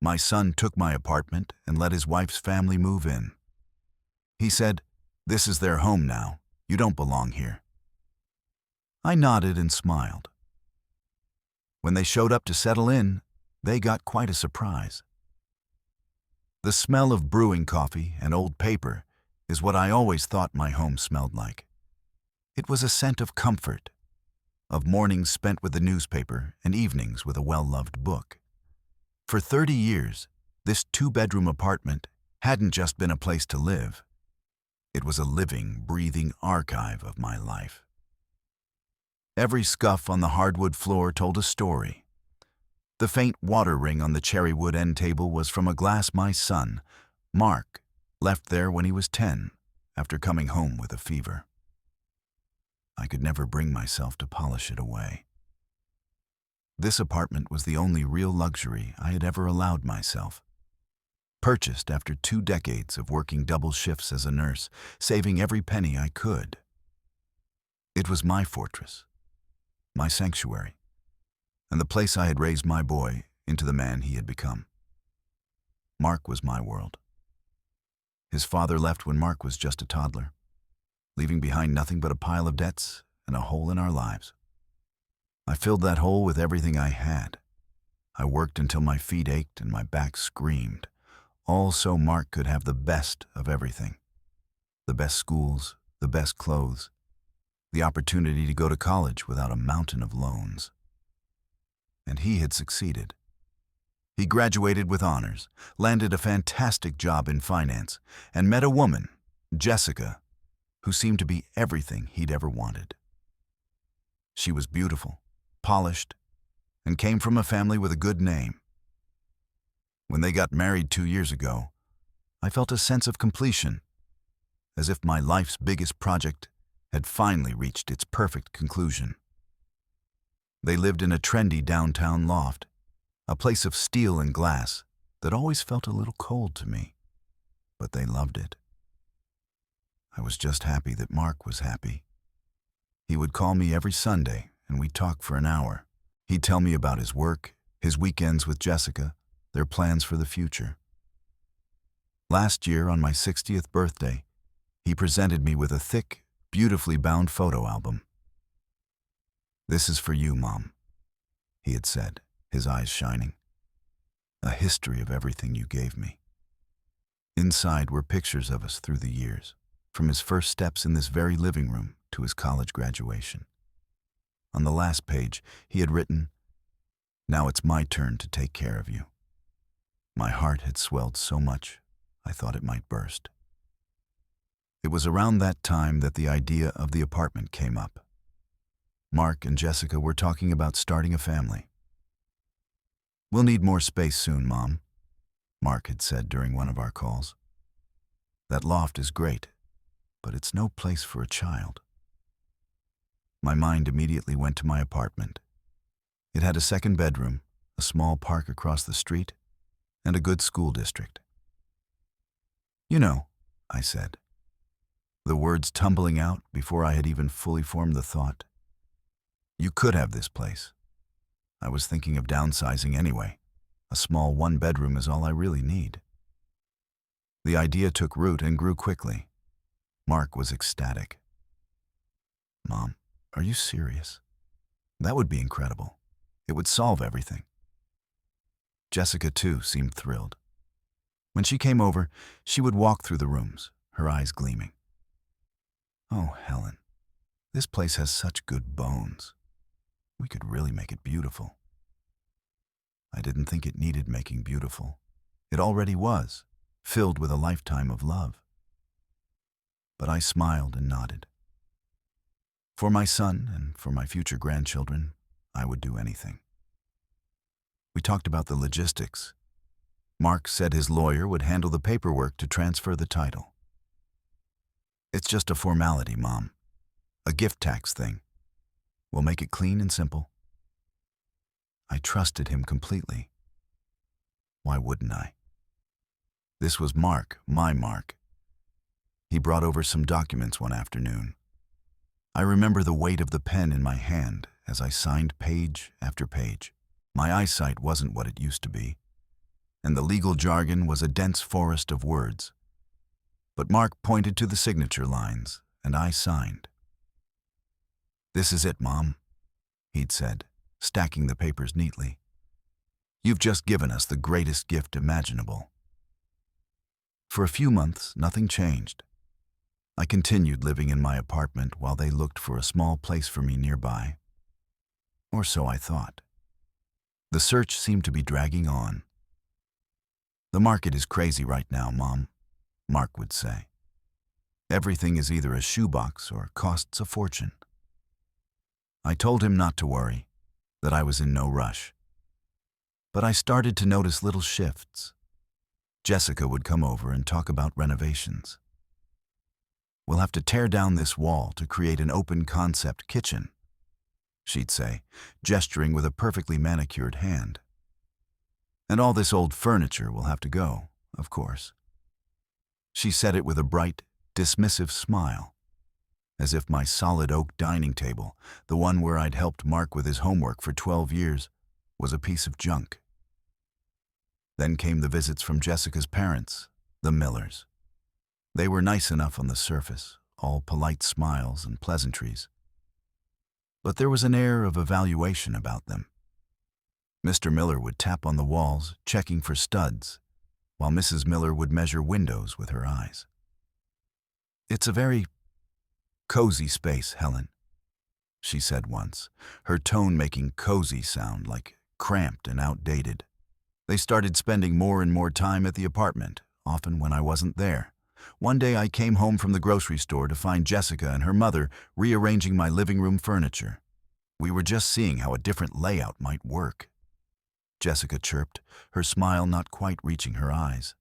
My son took my apartment and let his wife's family move in. He said, "This is their home now. You don't belong here." I nodded and smiled. When they showed up to settle in, they got quite a surprise. The smell of brewing coffee and old paper is what I always thought my home smelled like. It was a scent of comfort, of mornings spent with the newspaper and evenings with a well-loved book. For 30 years, this two-bedroom apartment hadn't just been a place to live. It was a living, breathing archive of my life. Every scuff on the hardwood floor told a story. The faint water ring on the cherry wood end table was from a glass my son, Mark, left there when he was 10, after coming home with a fever. I could never bring myself to polish it away. This apartment was the only real luxury I had ever allowed myself. Purchased after 2 decades of working double shifts as a nurse, saving every penny I could. It was my fortress, my sanctuary, and the place I had raised my boy into the man he had become. Mark was my world. His father left when Mark was just a toddler, leaving behind nothing but a pile of debts and a hole in our lives. I filled that hole with everything I had. I worked until my feet ached and my back screamed, all so Mark could have the best of everything. The best schools, the best clothes, the opportunity to go to college without a mountain of loans. And he had succeeded. He graduated with honors, landed a fantastic job in finance, and met a woman, Jessica, who seemed to be everything he'd ever wanted. She was beautiful, polished, and came from a family with a good name. When they got married 2 years ago, I felt a sense of completion, as if my life's biggest project had finally reached its perfect conclusion. They lived in a trendy downtown loft, a place of steel and glass that always felt a little cold to me, but they loved it. I was just happy that Mark was happy. He would call me every Sunday and we'd talk for an hour. He'd tell me about his work, his weekends with Jessica, their plans for the future. Last year, on my 60th birthday, he presented me with a thick, beautifully bound photo album. "This is for you, Mom," he had said, his eyes shining. "A history of everything you gave me." Inside were pictures of us through the years, from his first steps in this very living room to his college graduation. On the last page, he had written, "Now it's my turn to take care of you." My heart had swelled so much, I thought it might burst. It was around that time that the idea of the apartment came up. Mark and Jessica were talking about starting a family. "We'll need more space soon, Mom," Mark had said during one of our calls. "That loft is great, but it's no place for a child." My mind immediately went to my apartment. It had a second bedroom, a small park across the street, and a good school district. "You know," I said, the words tumbling out before I had even fully formed the thought, "you could have this place. I was thinking of downsizing anyway. A small 1-bedroom is all I really need." The idea took root and grew quickly. Mark was ecstatic. "Mom, are you serious? That would be incredible. It would solve everything." Jessica, too, seemed thrilled. When she came over, she would walk through the rooms, her eyes gleaming. "Oh, Helen, this place has such good bones. We could really make it beautiful." I didn't think it needed making beautiful. It already was, filled with a lifetime of love. But I smiled and nodded. For my son and for my future grandchildren, I would do anything. We talked about the logistics. Mark said his lawyer would handle the paperwork to transfer the title. "It's just a formality, Mom. A gift tax thing. We'll make it clean and simple." I trusted him completely. Why wouldn't I? This was Mark, my Mark. He brought over some documents one afternoon. I remember the weight of the pen in my hand as I signed page after page. My eyesight wasn't what it used to be. and the legal jargon was a dense forest of words. But Mark pointed to the signature lines, and I signed. "This is it, Mom," he'd said, stacking the papers neatly. "You've just given us the greatest gift imaginable." For a few months, nothing changed. I continued living in my apartment while they looked for a small place for me nearby. Or so I thought. The search seemed to be dragging on. "The market is crazy right now, Mom," Mark would say. "Everything is either a shoebox or costs a fortune." I told him not to worry, that I was in no rush. But I started to notice little shifts. Jessica would come over and talk about renovations. "We'll have to tear down this wall to create an open-concept kitchen," she'd say, gesturing with a perfectly manicured hand. "And all this old furniture will have to go, of course." She said it with a bright, dismissive smile, as if my solid oak dining table, the one where I'd helped Mark with his homework for 12 years, was a piece of junk. Then came the visits from Jessica's parents, the Millers. They were nice enough on the surface, all polite smiles and pleasantries. But there was an air of evaluation about them. Mr. Miller would tap on the walls, checking for studs, while Mrs. Miller would measure windows with her eyes. "It's a very cozy space, Helen," she said once, her tone making cozy sound like cramped and outdated. They started spending more and more time at the apartment, often when I wasn't there. One day I came home from the grocery store to find Jessica and her mother rearranging my living room furniture. We were just seeing how a different layout might work. Jessica chirped, her smile not quite reaching her eyes.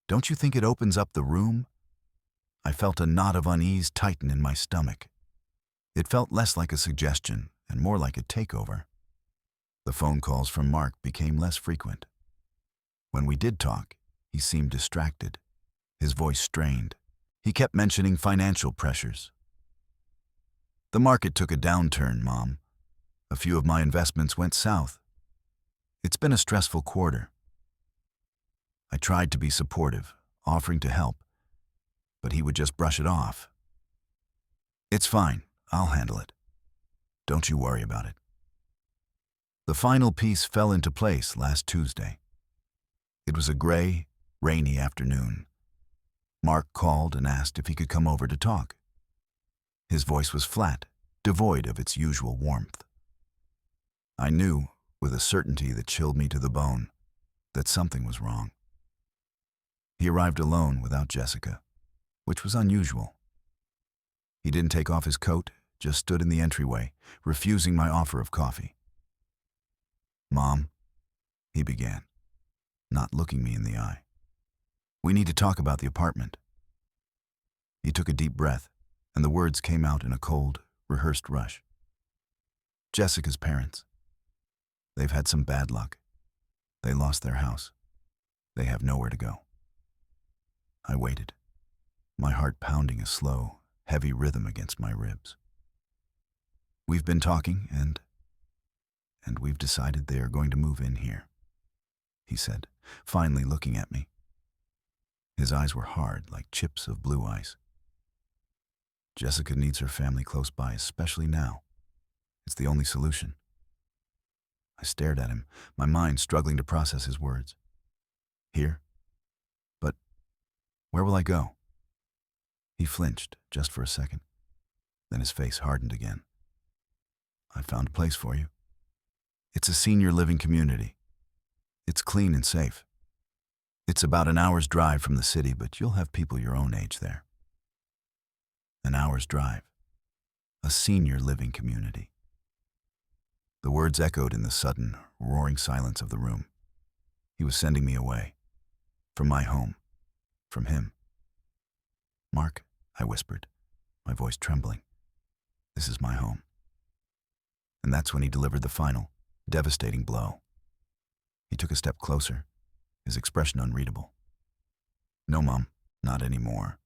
"Don't you think it opens up the room?" I felt a knot of unease tighten in my stomach. It felt less like a suggestion and more like a takeover. The phone calls from Mark became less frequent. When we did talk, he seemed distracted, his voice strained. He kept mentioning financial pressures. "The market took a downturn, Mom. A few of my investments went south. It's been a stressful quarter." I tried to be supportive, offering to help, but he would just brush it off. "It's fine, I'll handle it. Don't you worry about it." The final piece fell into place last Tuesday. It was a gray, rainy afternoon. Mark called and asked if he could come over to talk. His voice was flat, devoid of its usual warmth. I knew, with a certainty that chilled me to the bone, that something was wrong. He arrived alone without Jessica, which was unusual. He didn't take off his coat, just stood in the entryway, refusing my offer of coffee. "Mom," he began, not looking me in the eye. "We need to talk about the apartment." He took a deep breath, and the words came out in a cold, rehearsed rush. "Jessica's parents. They've had some bad luck. They lost their house. They have nowhere to go." I waited, my heart pounding a slow, heavy rhythm against my ribs. "We've been talking, and we've decided they are going to move in here," he said, finally looking at me. His eyes were hard, like chips of blue ice. "Jessica needs her family close by, especially now. It's the only solution." I stared at him, my mind struggling to process his words. "Here? But where will I go?" He flinched just for a second. Then his face hardened again. "I found a place for you. It's a senior living community. It's clean and safe. It's about an hour's drive from the city, but you'll have people your own age there." An hour's drive. A senior living community. The words echoed in the sudden, roaring silence of the room. He was sending me away. From my home. From him. "Mark," I whispered, my voice trembling. "This is my home." And that's when he delivered the final, devastating blow. He took a step closer, his expression unreadable. "No, Mom, not anymore."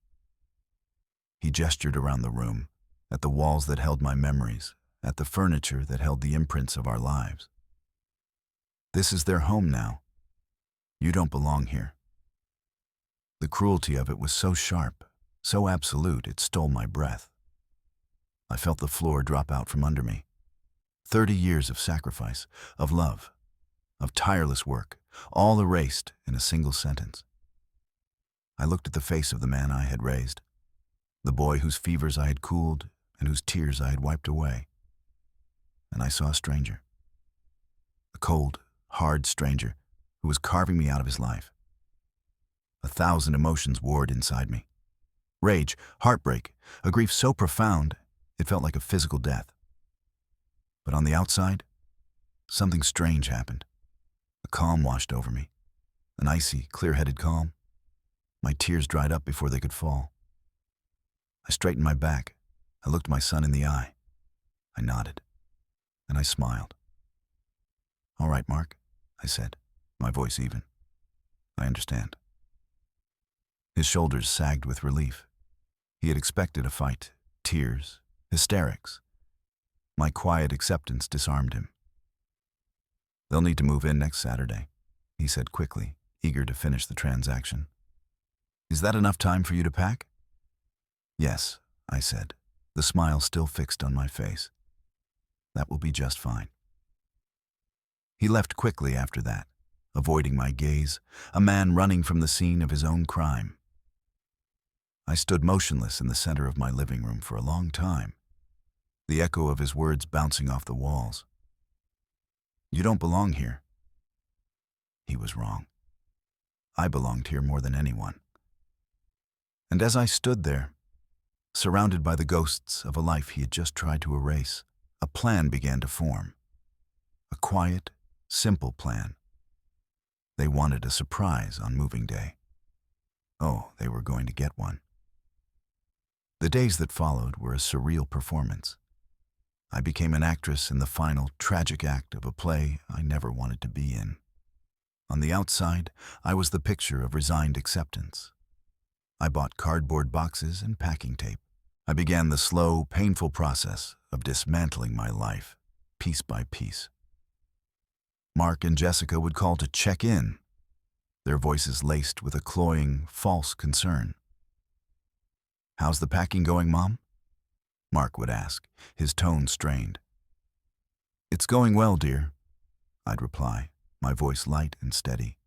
He gestured around the room, at the walls that held my memories, at the furniture that held the imprints of our lives. "This is their home now. You don't belong here. The cruelty of it was so sharp, so absolute, it stole my breath. I felt the floor drop out from under me. 30 years of sacrifice, of love, of tireless work, all erased in a single sentence. I looked at the face of the man I had raised, the boy whose fevers I had cooled and whose tears I had wiped away. And I saw a stranger. A cold, hard stranger who was carving me out of his life. 1,000 emotions warred inside me. Rage, heartbreak, a grief so profound it felt like a physical death. But on the outside, something strange happened. A calm washed over me, an icy, clear-headed calm. My tears dried up before they could fall. I straightened my back. I looked my son in the eye. I nodded, and I smiled. "All right, Mark," I said, my voice even. "I understand." His shoulders sagged with relief. He had expected a fight, tears, hysterics. My quiet acceptance disarmed him. "They'll need to move in next Saturday," he said quickly, eager to finish the transaction. "Is that enough time for you to pack?" "Yes," I said, the smile still fixed on my face. "That will be just fine." He left quickly after that, avoiding my gaze, a man running from the scene of his own crime. I stood motionless in the center of my living room for a long time, the echo of his words bouncing off the walls. "You don't belong here." He was wrong. I belonged here more than anyone. And as I stood there, surrounded by the ghosts of a life he had just tried to erase, a plan began to form. A quiet, simple plan. They wanted a surprise on moving day. Oh, they were going to get one. The days that followed were a surreal performance. I became an actress in the final, tragic act of a play I never wanted to be in. On the outside, I was the picture of resigned acceptance. I bought cardboard boxes and packing tape. I began the slow, painful process of dismantling my life, piece by piece. Mark and Jessica would call to check in, their voices laced with a cloying, false concern. "How's the packing going, Mom?" Mark would ask, his tone strained. "It's going well, dear," I'd reply, my voice light and steady.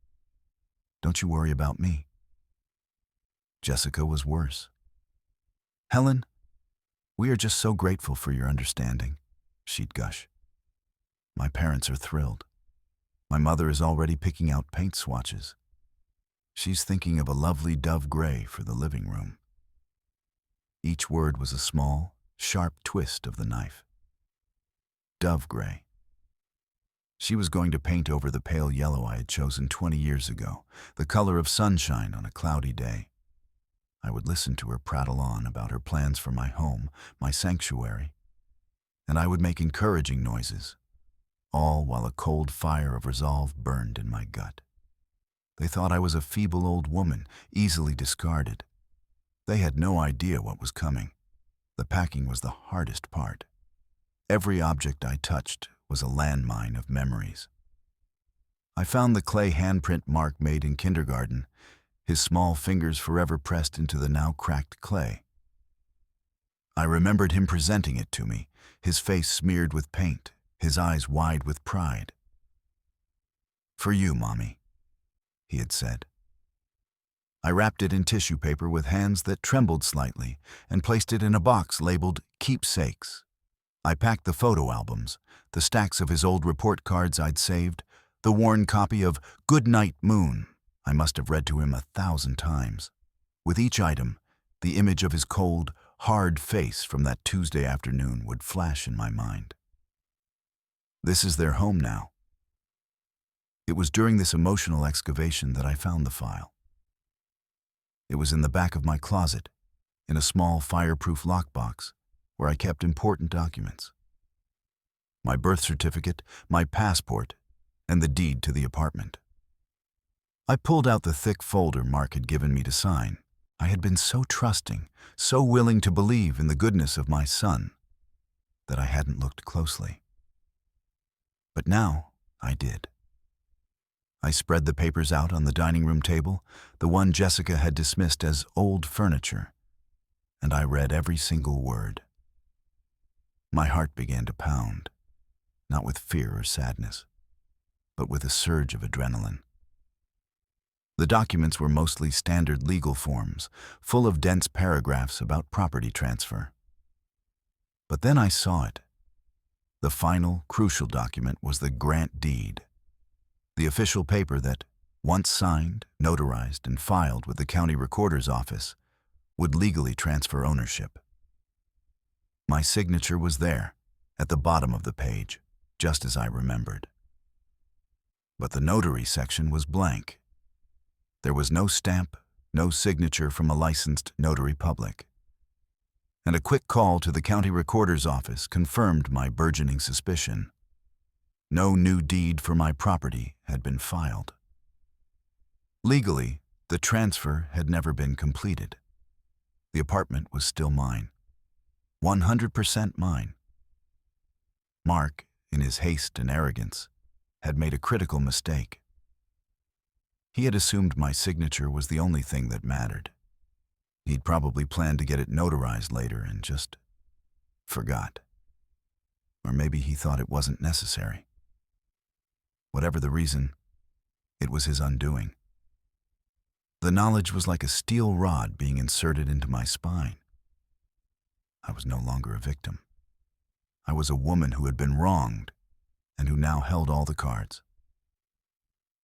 "Don't you worry about me." Jessica was worse. "Helen, we are just so grateful for your understanding," she'd gush. "My parents are thrilled. My mother is already picking out paint swatches. She's thinking of a lovely dove gray for the living room." Each word was a small, sharp twist of the knife. Dove gray. She was going to paint over the pale yellow I had chosen 20 years ago, the color of sunshine on a cloudy day. I would listen to her prattle on about her plans for my home, my sanctuary, and I would make encouraging noises, all while a cold fire of resolve burned in my gut. They thought I was a feeble old woman, easily discarded. They had no idea what was coming. The packing was the hardest part. Every object I touched was a landmine of memories. I found the clay handprint Mark made in kindergarten, his small fingers forever pressed into the now cracked clay. I remembered him presenting it to me, his face smeared with paint, his eyes wide with pride. "For you, Mommy," he had said. I wrapped it in tissue paper with hands that trembled slightly and placed it in a box labeled Keepsakes. I packed the photo albums, the stacks of his old report cards I'd saved, the worn copy of Good Night Moon I must have read to him 1,000 times. With each item, the image of his cold, hard face from that Tuesday afternoon would flash in my mind. This is their home now. It was during this emotional excavation that I found the file. It was in the back of my closet, in a small fireproof lockbox, where I kept important documents. My birth certificate, my passport, and the deed to the apartment. I pulled out the thick folder Mark had given me to sign. I had been so trusting, so willing to believe in the goodness of my son, that I hadn't looked closely. But now I did. I spread the papers out on the dining room table, the one Jessica had dismissed as old furniture, and I read every single word. My heart began to pound, not with fear or sadness, but with a surge of adrenaline. The documents were mostly standard legal forms, full of dense paragraphs about property transfer. But then I saw it. The final, crucial document was the grant deed, the official paper that, once signed, notarized, and filed with the county recorder's office, would legally transfer ownership. My signature was there, at the bottom of the page, just as I remembered. But the notary section was blank. There was no stamp, no signature from a licensed notary public. And a quick call to the county recorder's office confirmed my burgeoning suspicion. No new deed for my property had been filed. Legally, the transfer had never been completed. The apartment was still mine. 100% mine. Mark, in his haste and arrogance, had made a critical mistake. He had assumed my signature was the only thing that mattered. He'd probably planned to get it notarized later and just forgot. Or maybe he thought it wasn't necessary. Whatever the reason, it was his undoing. The knowledge was like a steel rod being inserted into my spine. I was no longer a victim. I was a woman who had been wronged and who now held all the cards.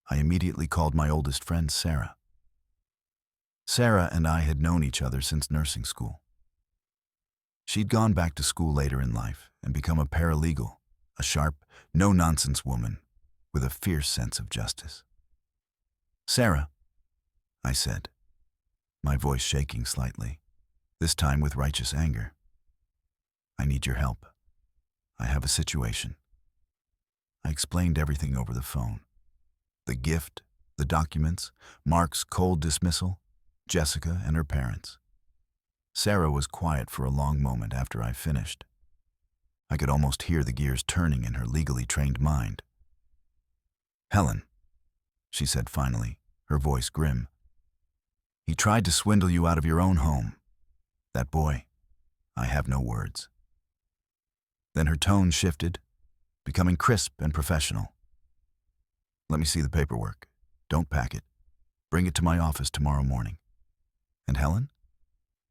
I immediately called my oldest friend, Sarah. Sarah and I had known each other since nursing school. She'd gone back to school later in life and become a paralegal, a sharp, no-nonsense woman with a fierce sense of justice. "Sarah," I said, my voice shaking slightly, this time with righteous anger. "I need your help. I have a situation." I explained everything over the phone. The gift, the documents, Mark's cold dismissal, Jessica and her parents. Sarah was quiet for a long moment after I finished. I could almost hear the gears turning in her legally trained mind. "Helen," she said finally, her voice grim. "He tried to swindle you out of your own home. That boy, I have no words." Then her tone shifted, becoming crisp and professional. "Let me see the paperwork. Don't pack it. Bring it to my office tomorrow morning. And Helen,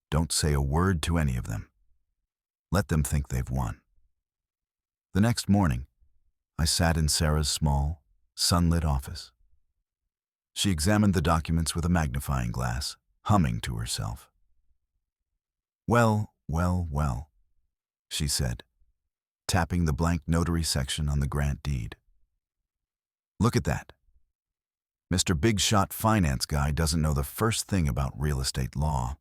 don't say a word to any of them. Let them think they've won." The next morning, I sat in Sarah's small, sunlit office. She examined the documents with a magnifying glass, humming to herself. "Well, well, well," she said, tapping the blank notary section on the grant deed. "Look at that. Mr. Big Shot Finance Guy doesn't know the first thing about real estate law.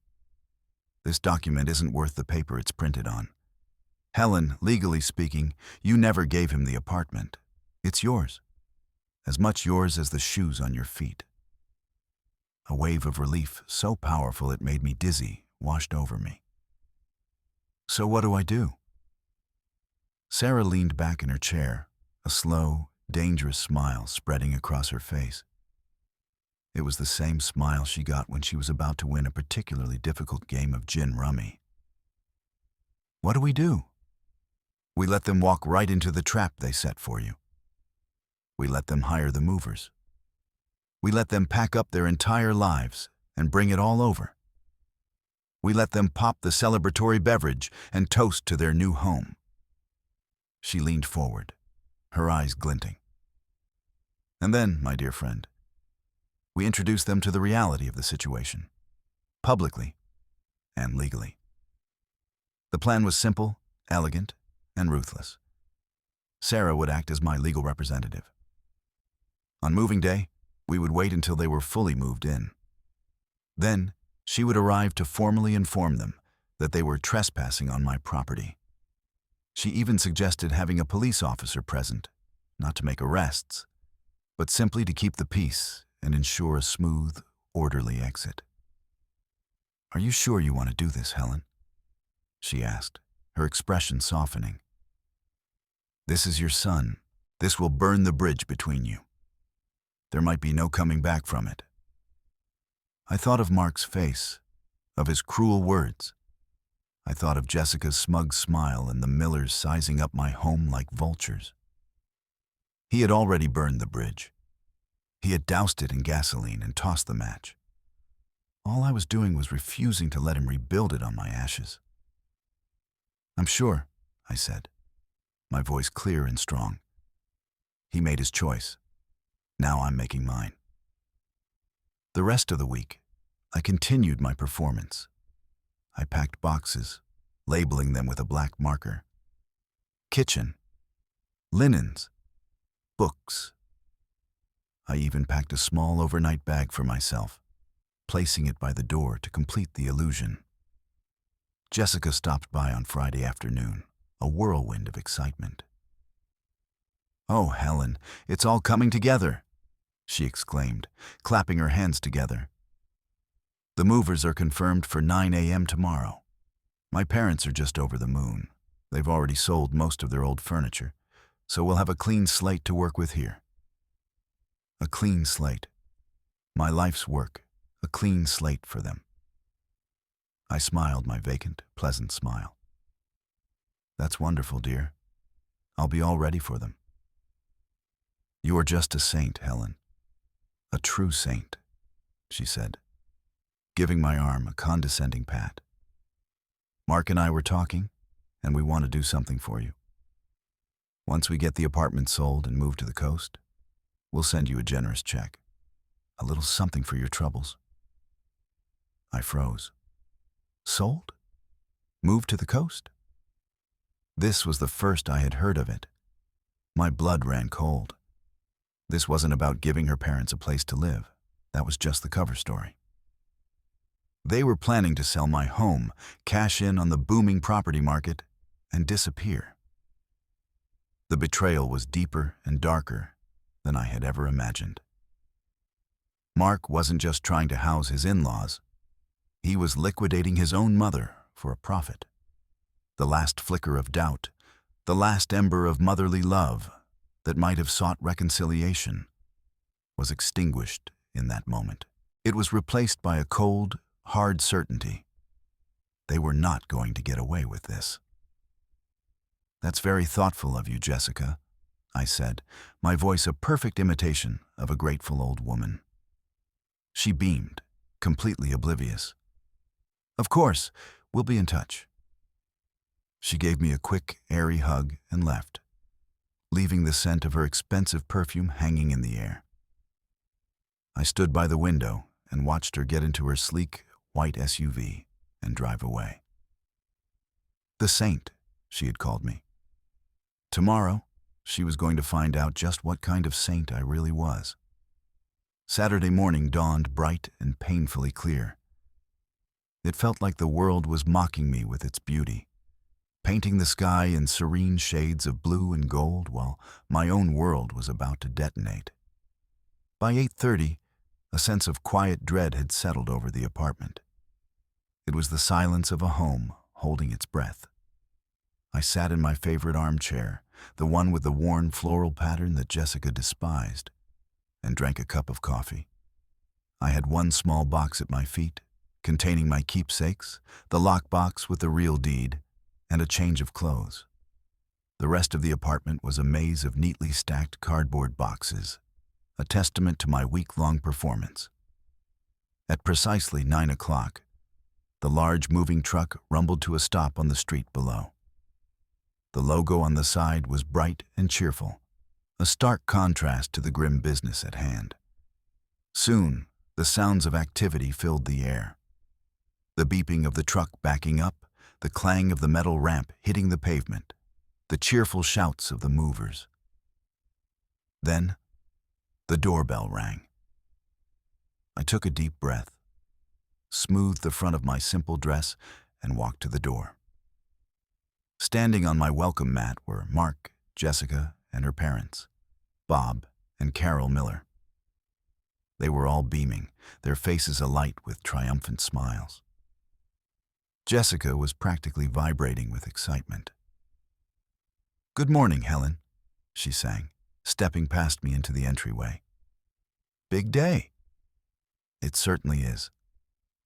This document isn't worth the paper it's printed on. Helen, legally speaking, you never gave him the apartment. It's yours. As much yours as the shoes on your feet." A wave of relief so powerful it made me dizzy washed over me. "So what do I do?" Sarah leaned back in her chair, a slow, dangerous smile spreading across her face. It was the same smile she got when she was about to win a particularly difficult game of gin rummy. "What do? We let them walk right into the trap they set for you. We let them hire the movers. We let them pack up their entire lives and bring it all over. We let them pop the celebratory beverage and toast to their new home." She leaned forward, her eyes glinting. "And then, my dear friend, we introduced them to the reality of the situation, publicly and legally. The plan was simple, elegant, and ruthless. Sarah would act as my legal representative. On moving day, we would wait until they were fully moved in. Then, she would arrive to formally inform them that they were trespassing on my property. She even suggested having a police officer present, not to make arrests, but simply to keep the peace and ensure a smooth, orderly exit. "Are you sure you want to do this, Helen?" she asked, her expression softening. "This is your son. This will burn the bridge between you." There might be no coming back from it. I thought of Mark's face, of his cruel words. I thought of Jessica's smug smile and the Millers sizing up my home like vultures. He had already burned the bridge. He had doused it in gasoline and tossed the match. All I was doing was refusing to let him rebuild it on my ashes. "I'm sure," I said, my voice clear and strong. He made his choice. Now I'm making mine. The rest of the week, I continued my performance. I packed boxes, labeling them with a black marker. Kitchen, linens, books. I even packed a small overnight bag for myself, placing it by the door to complete the illusion. Jessica stopped by on Friday afternoon, a whirlwind of excitement. "Oh, Helen, it's all coming together," she exclaimed, clapping her hands together. "The movers are confirmed for 9 a.m. tomorrow. My parents are just over the moon. They've already sold most of their old furniture, so we'll have a clean slate to work with here." A clean slate. My life's work, a clean slate for them. I smiled my vacant, pleasant smile. "That's wonderful, dear. I'll be all ready for them." "You are just a saint, Helen. A true saint," she said, giving my arm a condescending pat. "Mark and I were talking, and we want to do something for you. Once we get the apartment sold and move to the coast, we'll send you a generous check. A little something for your troubles." I froze. Sold? Moved to the coast? This was the first I had heard of it. My blood ran cold. This wasn't about giving her parents a place to live. That was just the cover story. They were planning to sell my home, cash in on the booming property market, and disappear. The betrayal was deeper and darker than I had ever imagined. Mark wasn't just trying to house his in-laws. He was liquidating his own mother for a profit. The last flicker of doubt, the last ember of motherly love that might have sought reconciliation, was extinguished in that moment. It was replaced by a cold, hard certainty. They were not going to get away with this. "That's very thoughtful of you, Jessica," I said, my voice a perfect imitation of a grateful old woman. She beamed, completely oblivious. "Of course, we'll be in touch." She gave me a quick, airy hug and left, leaving the scent of her expensive perfume hanging in the air. I stood by the window and watched her get into her sleek, white SUV and drive away. The saint, she had called me. Tomorrow, she was going to find out just what kind of saint I really was. Saturday morning dawned bright and painfully clear. It felt like the world was mocking me with its beauty, painting the sky in serene shades of blue and gold while my own world was about to detonate. By 8:30, a sense of quiet dread had settled over the apartment. It was the silence of a home holding its breath. I sat in my favorite armchair, the one with the worn floral pattern that Jessica despised, and drank a cup of coffee. I had one small box at my feet, containing my keepsakes, the lockbox with the real deed, and a change of clothes. The rest of the apartment was a maze of neatly stacked cardboard boxes, a testament to my week-long performance. At precisely 9 o'clock, the large moving truck rumbled to a stop on the street below. The logo on the side was bright and cheerful, a stark contrast to the grim business at hand. Soon, the sounds of activity filled the air. The beeping of the truck backing up, the clang of the metal ramp hitting the pavement, the cheerful shouts of the movers. Then, the doorbell rang. I took a deep breath, smoothed the front of my simple dress, and walked to the door. Standing on my welcome mat were Mark, Jessica, and her parents, Bob and Carol Miller. They were all beaming, their faces alight with triumphant smiles. Jessica was practically vibrating with excitement. "Good morning, Helen," she sang, stepping past me into the entryway. Big day. It certainly is,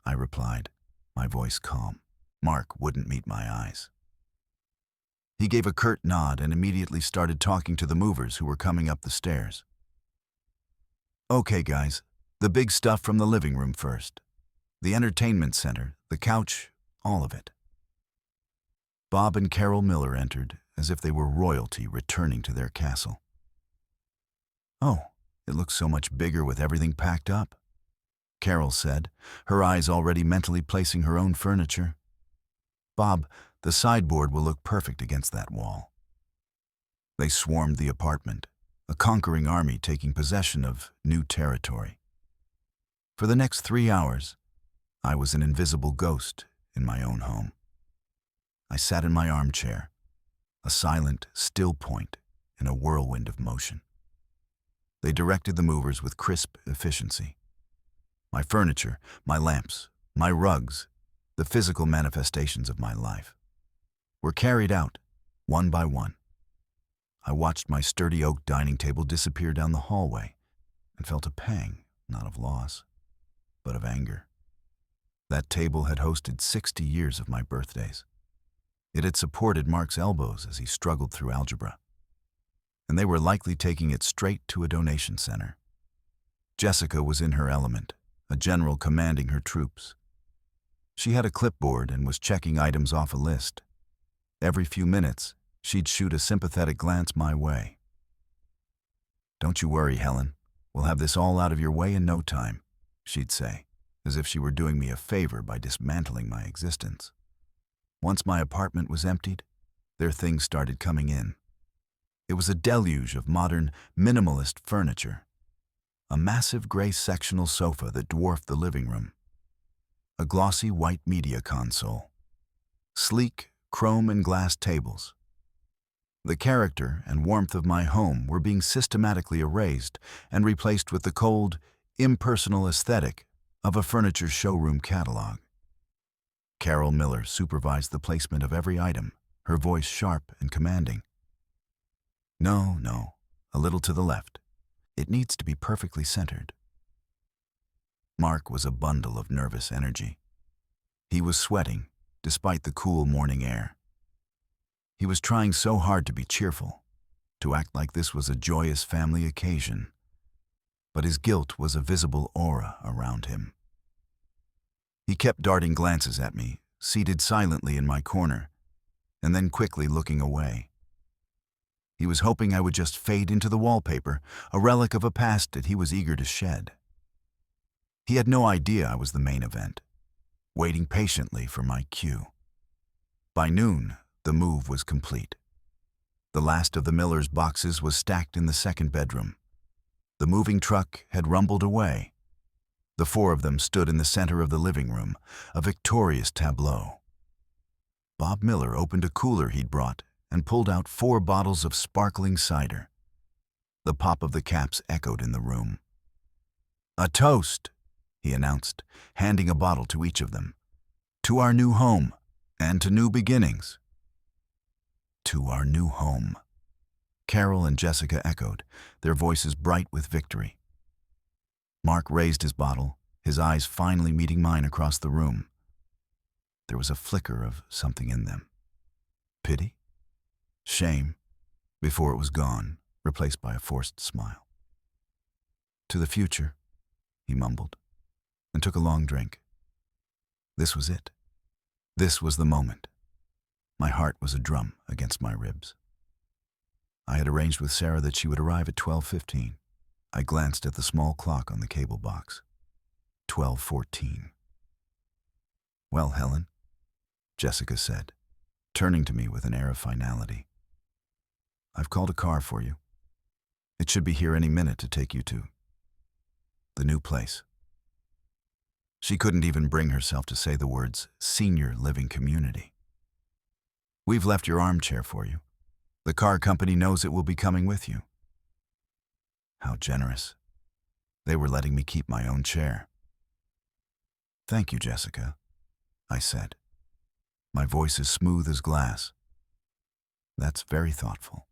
I replied, my voice calm. Mark wouldn't meet my eyes. He gave a curt nod and immediately started talking to the movers who were coming up the stairs. Okay, guys, the big stuff from the living room first. The entertainment center, the couch, all of it. Bob and Carol Miller entered as if they were royalty returning to their castle. Oh, it looks so much bigger with everything packed up, Carol said, her eyes already mentally placing her own furniture. Bob, the sideboard will look perfect against that wall. They swarmed the apartment, a conquering army taking possession of new territory. For the next 3 hours, I was an invisible ghost in my own home. I sat in my armchair, a silent, still point in a whirlwind of motion. They directed the movers with crisp efficiency. My furniture, my lamps, my rugs, the physical manifestations of my life, were carried out, one by one. I watched my sturdy oak dining table disappear down the hallway and felt a pang, not of loss, but of anger. That table had hosted 60 years of my birthdays. It had supported Mark's elbows as he struggled through algebra, and they were likely taking it straight to a donation center. Jessica was in her element, a general commanding her troops. She had a clipboard and was checking items off a list. Every few minutes, she'd shoot a sympathetic glance my way. "Don't you worry, Helen. We'll have this all out of your way in no time," she'd say, as if she were doing me a favor by dismantling my existence. Once my apartment was emptied, their things started coming in. It was a deluge of modern, minimalist furniture. A massive gray sectional sofa that dwarfed the living room. A glossy white media console. Sleek, chrome and glass tables. The character and warmth of my home were being systematically erased and replaced with the cold, impersonal aesthetic of a furniture showroom catalog. Carol Miller supervised the placement of every item, her voice sharp and commanding. No, a little to the left. It needs to be perfectly centered." Mark was a bundle of nervous energy. He was sweating, despite the cool morning air. He was trying so hard to be cheerful, to act like this was a joyous family occasion, but his guilt was a visible aura around him. He kept darting glances at me, seated silently in my corner, and then quickly looking away. He was hoping I would just fade into the wallpaper, a relic of a past that he was eager to shed. He had no idea I was the main event, waiting patiently for my cue. By noon, the move was complete. The last of the Miller's boxes was stacked in the second bedroom. The moving truck had rumbled away. The 4 of them stood in the center of the living room, a victorious tableau. Bob Miller opened a cooler he'd brought and pulled out 4 bottles of sparkling cider. The pop of the caps echoed in the room. "A toast," he announced, handing a bottle to each of them. "To our new home, and to new beginnings." "To our new home," Carol and Jessica echoed, their voices bright with victory. Mark raised his bottle, his eyes finally meeting mine across the room. There was a flicker of something in them. Pity? Shame, before it was gone, replaced by a forced smile. "To the future," he mumbled, and took a long drink. This was it. This was the moment. My heart was a drum against my ribs. I had arranged with Sarah that she would arrive at 12:15. I glanced at the small clock on the cable box. 12:14. "Well, Helen," Jessica said, turning to me with an air of finality. "I've called a car for you. It should be here any minute to take you to the new place." She couldn't even bring herself to say the words senior living community. "We've left your armchair for you. The car company knows it will be coming with you." How generous. They were letting me keep my own chair. "Thank you, Jessica," I said. My voice as smooth as glass. "That's very thoughtful."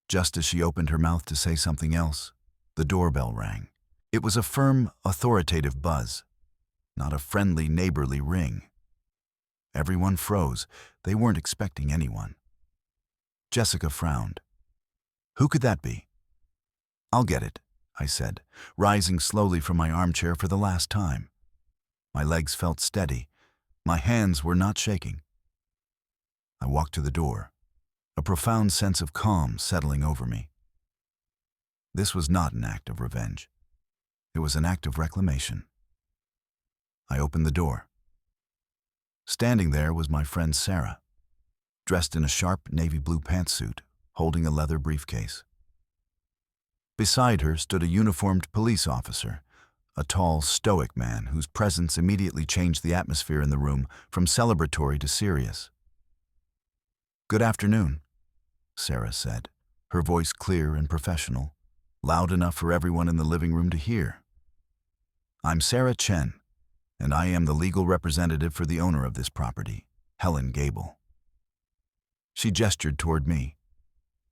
Just as she opened her mouth to say something else, The doorbell rang. It was a firm, authoritative buzz, not a friendly, neighborly ring. Everyone froze. They weren't expecting anyone. Jessica frowned. "Who could that be?" "I'll get it," I said, rising slowly from my armchair for the last time. My legs felt steady. My hands were not shaking. I walked to the door, a profound sense of calm settling over me. This was not an act of revenge. It was an act of reclamation. I opened the door. Standing there was my friend Sarah, dressed in a sharp navy blue pantsuit, holding a leather briefcase. Beside her stood a uniformed police officer, a tall, stoic man whose presence immediately changed the atmosphere in the room from celebratory to serious. "Good afternoon," Sarah said, her voice clear and professional, loud enough for everyone in the living room to hear. "I'm Sarah Chen, and I am the legal representative for the owner of this property, Helen Gable." She gestured toward me.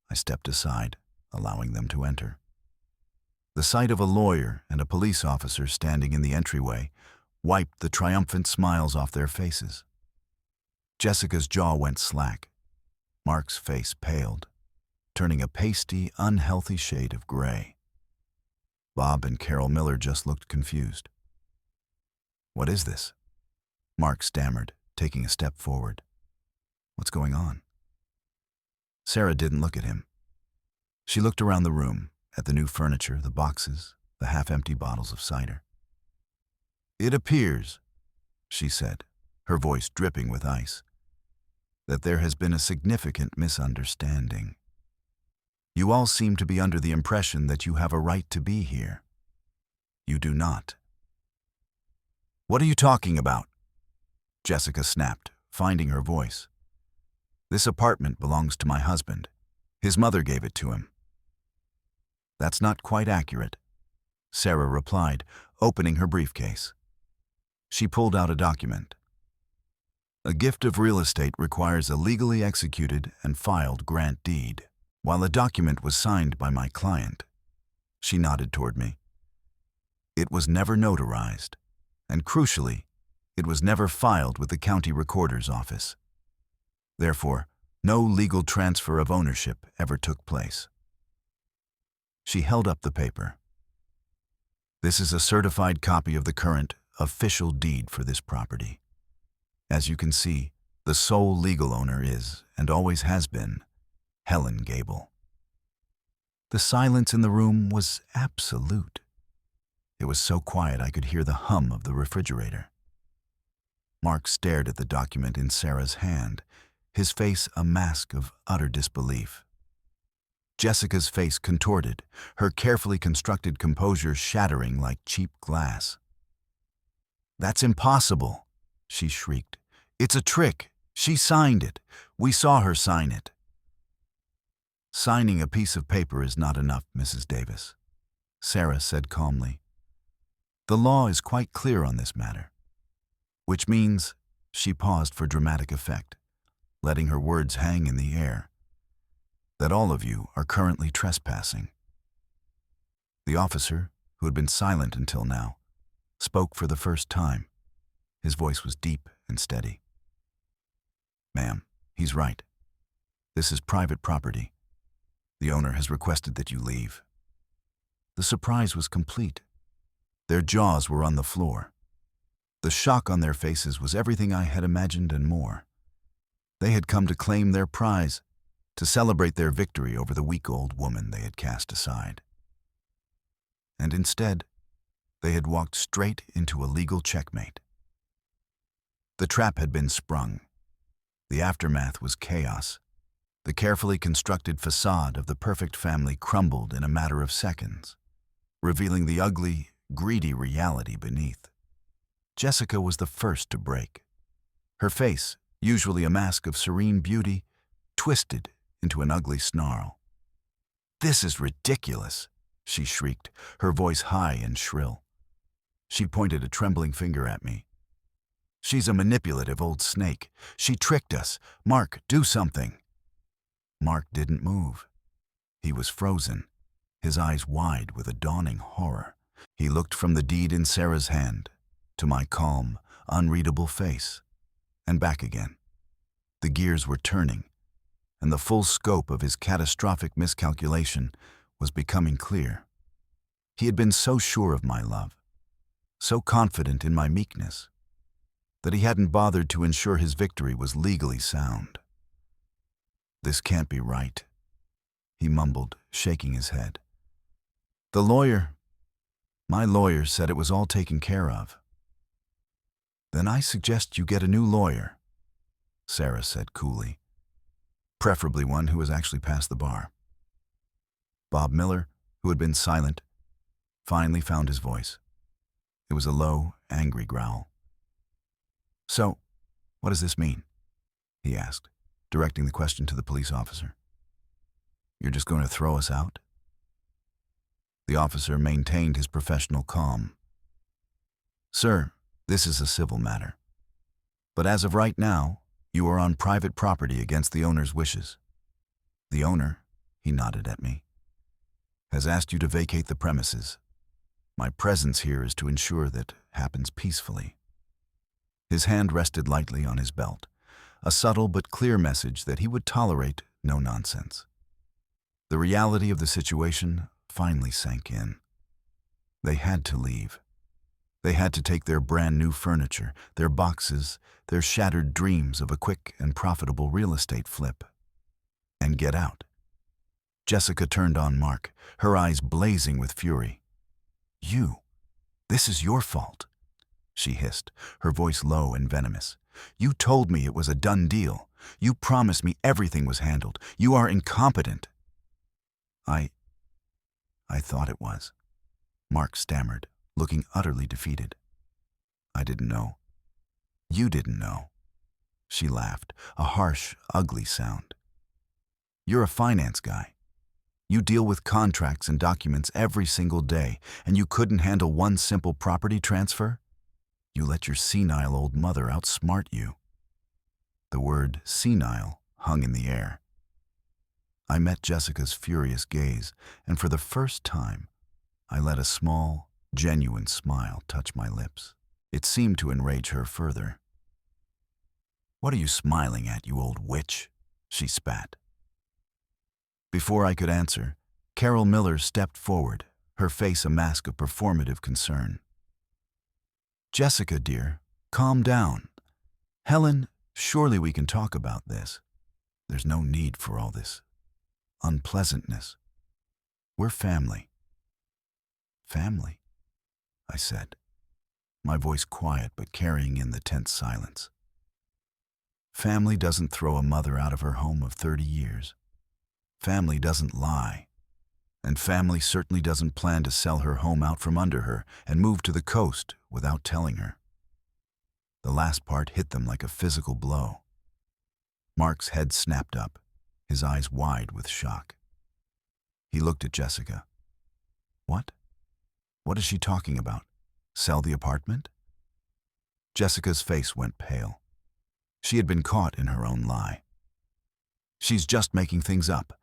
I stepped aside, allowing them to enter. The sight of a lawyer and a police officer standing in the entryway wiped the triumphant smiles off their faces. Jessica's jaw went slack. Mark's face paled, turning a pasty, unhealthy shade of gray. Bob and Carol Miller just looked confused. "What is this?" Mark stammered, taking a step forward. "What's going on?" Sarah didn't look at him. She looked around the room, at the new furniture, the boxes, the half-empty bottles of cider. "It appears," she said, her voice dripping with ice, "that there has been a significant misunderstanding. You all seem to be under the impression that you have a right to be here. You do not." "What are you talking about?" Jessica snapped, finding her voice. "This apartment belongs to my husband. His mother gave it to him." "That's not quite accurate," Sarah replied, opening her briefcase. She pulled out a document. "A gift of real estate requires a legally executed and filed grant deed. While the document was signed by my client," she nodded toward me, "it was never notarized, and crucially, it was never filed with the county recorder's office. Therefore, no legal transfer of ownership ever took place." She held up the paper. "This is a certified copy of the current official deed for this property. As you can see, the sole legal owner is, and always has been, Helen Gable." The silence in the room was absolute. It was so quiet I could hear the hum of the refrigerator. Mark stared at the document in Sarah's hand, his face a mask of utter disbelief. Jessica's face contorted, her carefully constructed composure shattering like cheap glass. "That's impossible," she shrieked. "It's a trick. She signed it. We saw her sign it." "Signing a piece of paper is not enough, Mrs. Davis," Sarah said calmly. "The law is quite clear on this matter. Which means," she paused for dramatic effect, letting her words hang in the air, "that all of you are currently trespassing." The officer, who had been silent until now, spoke for the first time. His voice was deep and steady. "Ma'am, he's right. This is private property. The owner has requested that you leave." The surprise was complete. Their jaws were on the floor. The shock on their faces was everything I had imagined and more. They had come to claim their prize, to celebrate their victory over the weak old woman they had cast aside. And instead, they had walked straight into a legal checkmate. The trap had been sprung. The aftermath was chaos. The carefully constructed facade of the perfect family crumbled in a matter of seconds, revealing the ugly, greedy reality beneath. Jessica was the first to break. Her face, usually a mask of serene beauty, twisted into an ugly snarl. "This is ridiculous," she shrieked, her voice high and shrill. She pointed a trembling finger at me. "She's a manipulative old snake. She tricked us. Mark, do something." Mark didn't move. He was frozen, his eyes wide with a dawning horror. He looked from the deed in Sarah's hand to my calm, unreadable face, and back again. The gears were turning, and the full scope of his catastrophic miscalculation was becoming clear. He had been so sure of my love, so confident in my meekness, that he hadn't bothered to ensure his victory was legally sound. "This can't be right," he mumbled, shaking his head. My lawyer said it was all taken care of." "Then I suggest you get a new lawyer," Sarah said coolly. "Preferably one who has actually passed the bar." Bob Miller, who had been silent, finally found his voice. It was a low, angry growl. "So, what does this mean?" he asked, directing the question to the police officer. "You're just going to throw us out?" The officer maintained his professional calm. "Sir, this is a civil matter. But as of right now, you are on private property against the owner's wishes. The owner," he nodded at me, "has asked you to vacate the premises. My presence here is to ensure that happens peacefully." His hand rested lightly on his belt, a subtle but clear message that he would tolerate no nonsense. The reality of the situation finally sank in. They had to leave. They had to take their brand new furniture, their boxes, their shattered dreams of a quick and profitable real estate flip, and get out. Jessica turned on Mark, her eyes blazing with fury. This is your fault," she hissed, her voice low and venomous. "You told me it was a done deal. You promised me everything was handled. You are incompetent." I thought it was," Mark stammered, looking utterly defeated. "I didn't know." "You didn't know," she laughed, a harsh, ugly sound. "You're a finance guy. You deal with contracts and documents every single day, and you couldn't handle one simple property transfer? You let your senile old mother outsmart you." The word senile hung in the air. I met Jessica's furious gaze, and for the first time, I let a small, genuine smile touch my lips. It seemed to enrage her further. "What are you smiling at, you old witch?" she spat. Before I could answer, Carol Miller stepped forward, her face a mask of performative concern. "Jessica, dear, calm down. Helen, surely we can talk about this. There's no need for all this unpleasantness. We're family." "Family?" I said, my voice quiet but carrying in the tense silence. "Family doesn't throw a mother out of her home of 30 years. Family doesn't lie. And family certainly doesn't plan to sell her home out from under her and move to the coast without telling her." The last part hit them like a physical blow. Mark's head snapped up, his eyes wide with shock. He looked at Jessica. "What? What is she talking about? Sell the apartment?" Jessica's face went pale. She had been caught in her own lie. "She's just making things up.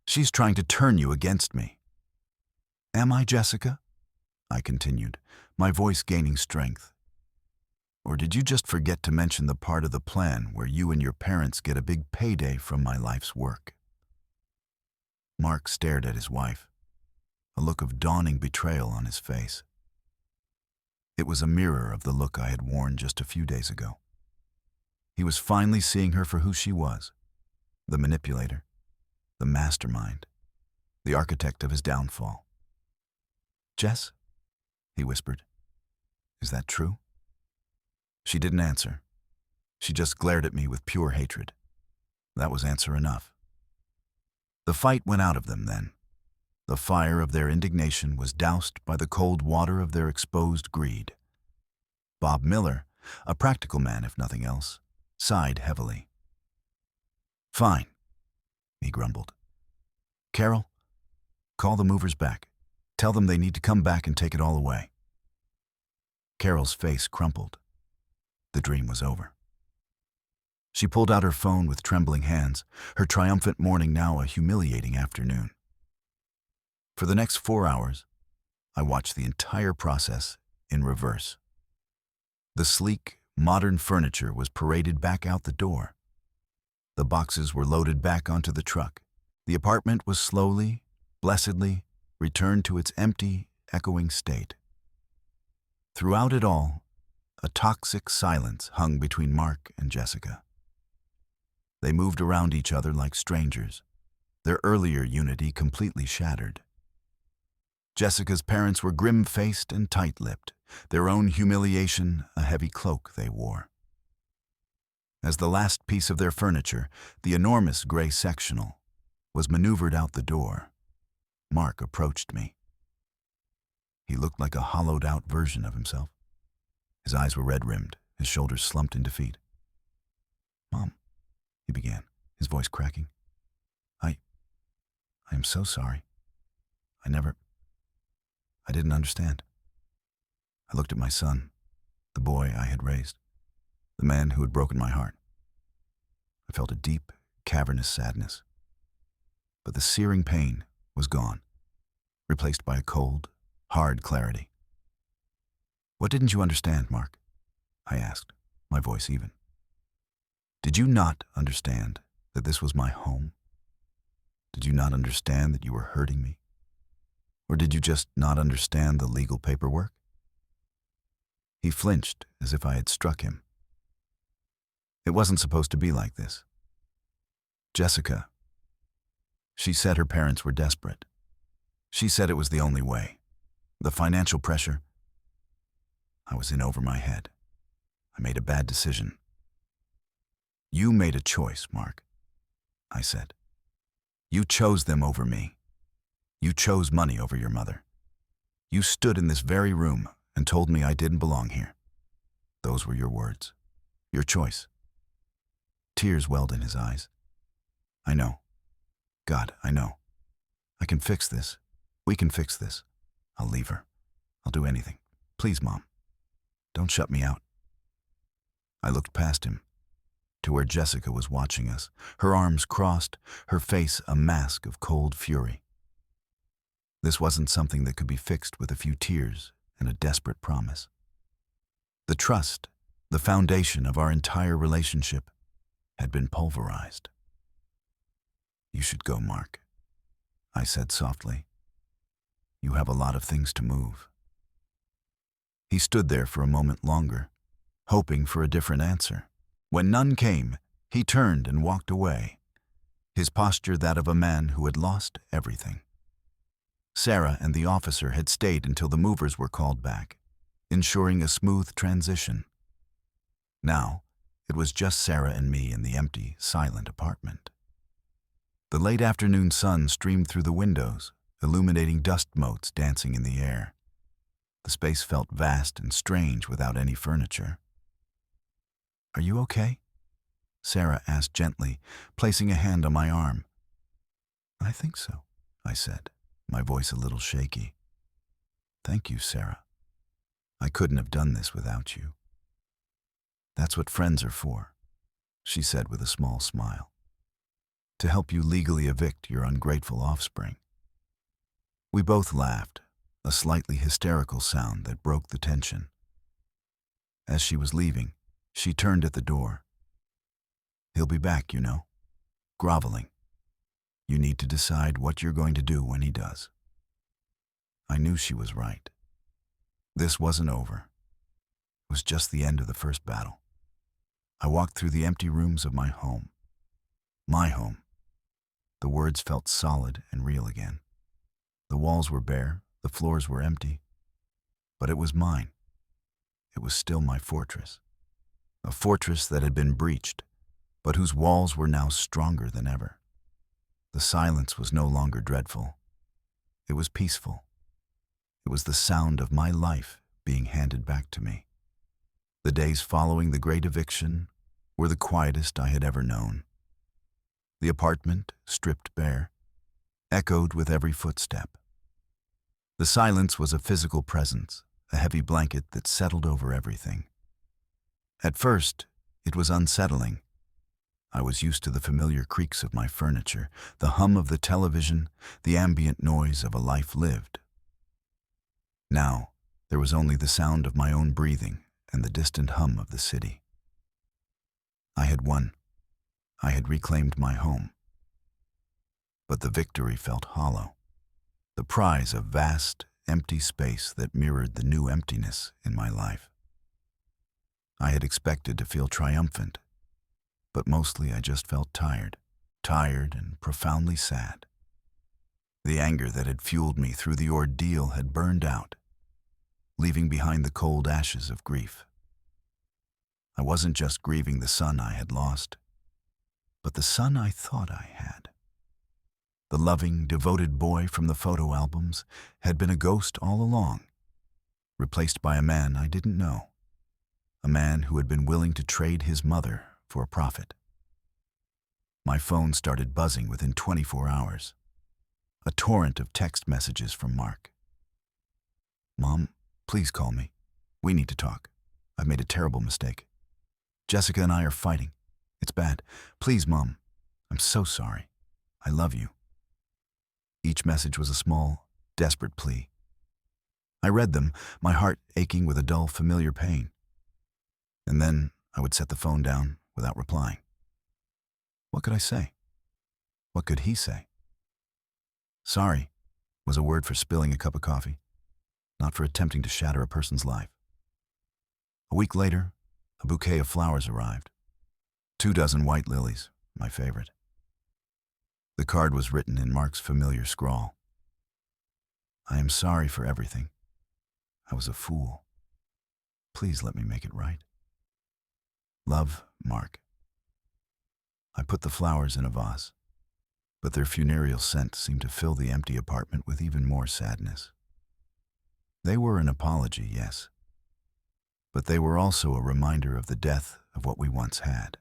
She's trying to turn you against me." "Am I, Jessica?" I continued, my voice gaining strength. "Or did you just forget to mention the part of the plan where you and your parents get a big payday from my life's work?" Mark stared at his wife, a look of dawning betrayal on his face. It was a mirror of the look I had worn just a few days ago. He was finally seeing her for who she was, the manipulator, the mastermind, the architect of his downfall. "Jess?" he whispered. "Is that true?" She didn't answer. She just glared at me with pure hatred. That was answer enough. The fight went out of them then. The fire of their indignation was doused by the cold water of their exposed greed. Bob Miller, a practical man if nothing else, sighed heavily. "Fine," he grumbled. "Carol, call the movers back. Tell them they need to come back and take it all away." Carol's face crumpled. The dream was over. She pulled out her phone with trembling hands, her triumphant morning now a humiliating afternoon. For the next 4 hours, I watched the entire process in reverse. The sleek, modern furniture was paraded back out the door. The boxes were loaded back onto the truck. The apartment was slowly, blessedly, returned to its empty, echoing state. Throughout it all, a toxic silence hung between Mark and Jessica. They moved around each other like strangers, their earlier unity completely shattered. Jessica's parents were grim-faced and tight-lipped, their own humiliation a heavy cloak they wore. As the last piece of their furniture, the enormous gray sectional, was maneuvered out the door, Mark approached me. He looked like a hollowed-out version of himself. His eyes were red-rimmed, his shoulders slumped in defeat. "Mom," he began, his voice cracking. I am so sorry. I didn't understand." I looked at my son, the boy I had raised, the man who had broken my heart. I felt a deep, cavernous sadness. But the searing pain was gone, replaced by a cold, hard clarity. "What didn't you understand, Mark?" I asked, my voice even. "Did you not understand that this was my home? Did you not understand that you were hurting me? Or did you just not understand the legal paperwork?" He flinched as if I had struck him. "It wasn't supposed to be like this. Jessica, she said her parents were desperate. She said it was the only way. The financial pressure. I was in over my head. I made a bad decision." "You made a choice, Mark," I said. "You chose them over me. You chose money over your mother. You stood in this very room and told me I didn't belong here. Those were your words. Your choice." Tears welled in his eyes. "I know. God, I know. I can fix this. We can fix this. I'll leave her. I'll do anything. Please, Mom. Don't shut me out." I looked past him, to where Jessica was watching us, her arms crossed, her face a mask of cold fury. This wasn't something that could be fixed with a few tears and a desperate promise. The trust, the foundation of our entire relationship, had been pulverized. "You should go, Mark," I said softly. "You have a lot of things to move." He stood there for a moment longer, hoping for a different answer. When none came, he turned and walked away, his posture that of a man who had lost everything. Sarah and the officer had stayed until the movers were called back, ensuring a smooth transition. Now, it was just Sarah and me in the empty, silent apartment. The late afternoon sun streamed through the windows, illuminating dust motes dancing in the air. The space felt vast and strange without any furniture. "Are you okay?" Sarah asked gently, placing a hand on my arm. "I think so," I said, my voice a little shaky. "Thank you, Sarah. I couldn't have done this without you." "That's what friends are for," she said with a small smile. "To help you legally evict your ungrateful offspring." We both laughed, a slightly hysterical sound that broke the tension. As she was leaving, she turned at the door. "He'll be back, you know," groveling. "You need to decide what you're going to do when he does." I knew she was right. This wasn't over. It was just the end of the first battle. I walked through the empty rooms of my home. My home. The words felt solid and real again. The walls were bare, the floors were empty. But it was mine. It was still my fortress. A fortress that had been breached, but whose walls were now stronger than ever. The silence was no longer dreadful. It was peaceful. It was the sound of my life being handed back to me. The days following the great eviction were the quietest I had ever known. The apartment, stripped bare, echoed with every footstep. The silence was a physical presence, a heavy blanket that settled over everything. At first, it was unsettling. I was used to the familiar creaks of my furniture, the hum of the television, the ambient noise of a life lived. Now, there was only the sound of my own breathing and the distant hum of the city. I had won. I had reclaimed my home. But the victory felt hollow, the prize a vast, empty space that mirrored the new emptiness in my life. I had expected to feel triumphant, but mostly I just felt tired and profoundly sad. The anger that had fueled me through the ordeal had burned out, leaving behind the cold ashes of grief. I wasn't just grieving the son I had lost, but the son I thought I had. The loving, devoted boy from the photo albums had been a ghost all along, replaced by a man I didn't know, a man who had been willing to trade his mother for a profit. My phone started buzzing within 24 hours. A torrent of text messages from Mark. "Mom, please call me. We need to talk. I've made a terrible mistake. Jessica and I are fighting. It's bad. Please, Mom. I'm so sorry. I love you." Each message was a small, desperate plea. I read them, my heart aching with a dull, familiar pain. And then I would set the phone down without replying. What could I say? What could he say? Sorry was a word for spilling a cup of coffee, not for attempting to shatter a person's life. A week later, a bouquet of flowers arrived. 24 white lilies, my favorite. The card was written in Mark's familiar scrawl. "I am sorry for everything. I was a fool. Please let me make it right. Love, Mark." I put the flowers in a vase, but their funereal scent seemed to fill the empty apartment with even more sadness. They were an apology, yes, but they were also a reminder of the death of what we once had.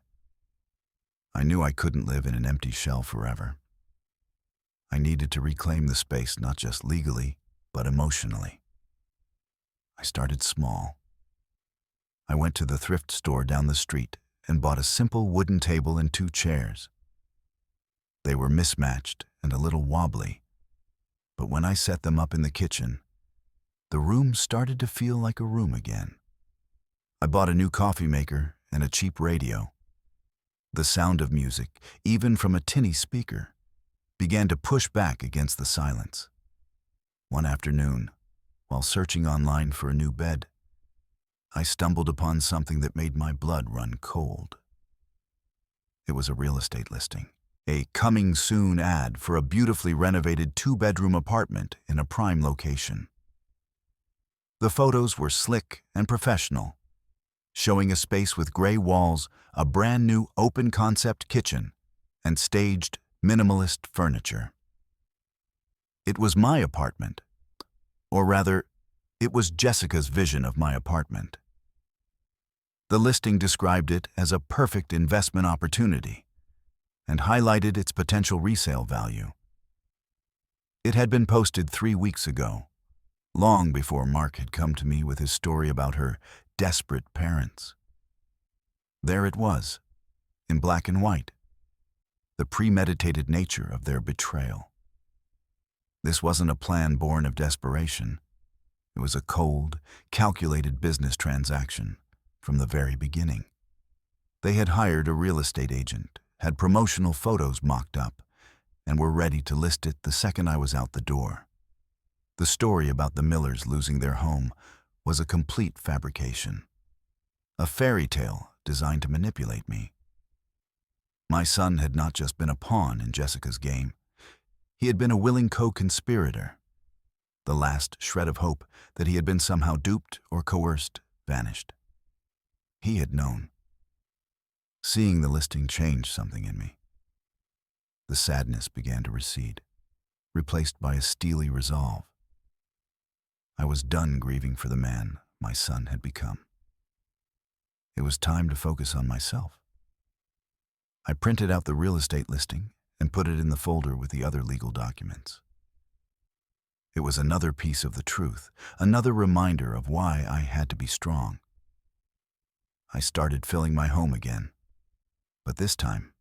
I knew I couldn't live in an empty shell forever. I needed to reclaim the space not just legally, but emotionally. I started small. I went to the thrift store down the street and bought a simple wooden table and 2 chairs. They were mismatched and a little wobbly, but when I set them up in the kitchen, the room started to feel like a room again. I bought a new coffee maker and a cheap radio. The sound of music, even from a tinny speaker, began to push back against the silence. One afternoon, while searching online for a new bed, I stumbled upon something that made my blood run cold. It was a real estate listing, a coming soon ad for a beautifully renovated 2-bedroom apartment in a prime location. The photos were slick and professional, showing a space with gray walls, a brand new open-concept kitchen, and staged, minimalist furniture. It was my apartment, or rather, it was Jessica's vision of my apartment. The listing described it as a perfect investment opportunity and highlighted its potential resale value. It had been posted 3 weeks ago, long before Mark had come to me with his story about her desperate parents. There it was, in black and white, the premeditated nature of their betrayal. This wasn't a plan born of desperation. It was a cold, calculated business transaction from the very beginning. They had hired a real estate agent, had promotional photos mocked up, and were ready to list it the second I was out the door. The story about the Millers losing their home was a complete fabrication, a fairy tale designed to manipulate me. My son had not just been a pawn in Jessica's game. He had been a willing co-conspirator. The last shred of hope that he had been somehow duped or coerced vanished. He had known. Seeing the listing changed something in me. The sadness began to recede, replaced by a steely resolve. I was done grieving for the man my son had become. It was time to focus on myself. I printed out the real estate listing and put it in the folder with the other legal documents. It was another piece of the truth, another reminder of why I had to be strong. I started filling my home again, but this time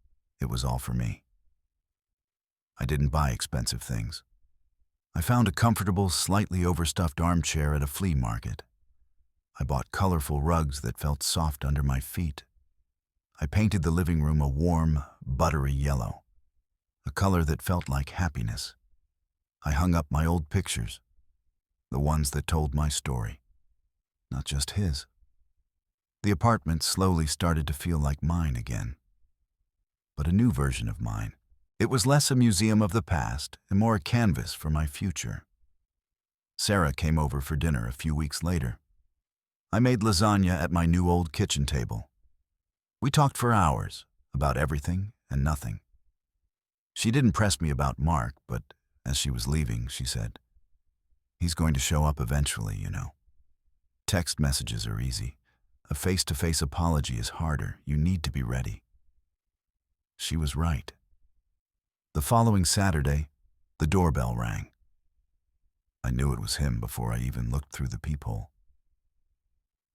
It was all for me. I didn't buy expensive things. I found a comfortable, slightly overstuffed armchair at a flea market. I bought colorful rugs that felt soft under my feet. I painted the living room a warm, buttery yellow, a color that felt like happiness. I hung up my old pictures, the ones that told my story, not just his. The apartment slowly started to feel like mine again, but a new version of mine. It was less a museum of the past and more a canvas for my future. Sarah came over for dinner a few weeks later. I made lasagna at my new old kitchen table. We talked for hours about everything and nothing. She didn't press me about Mark, but as she was leaving, she said, "He's going to show up eventually, you know. Text messages are easy. A face-to-face apology is harder. You need to be ready." She was right. The following Saturday, the doorbell rang. I knew it was him before I even looked through the peephole.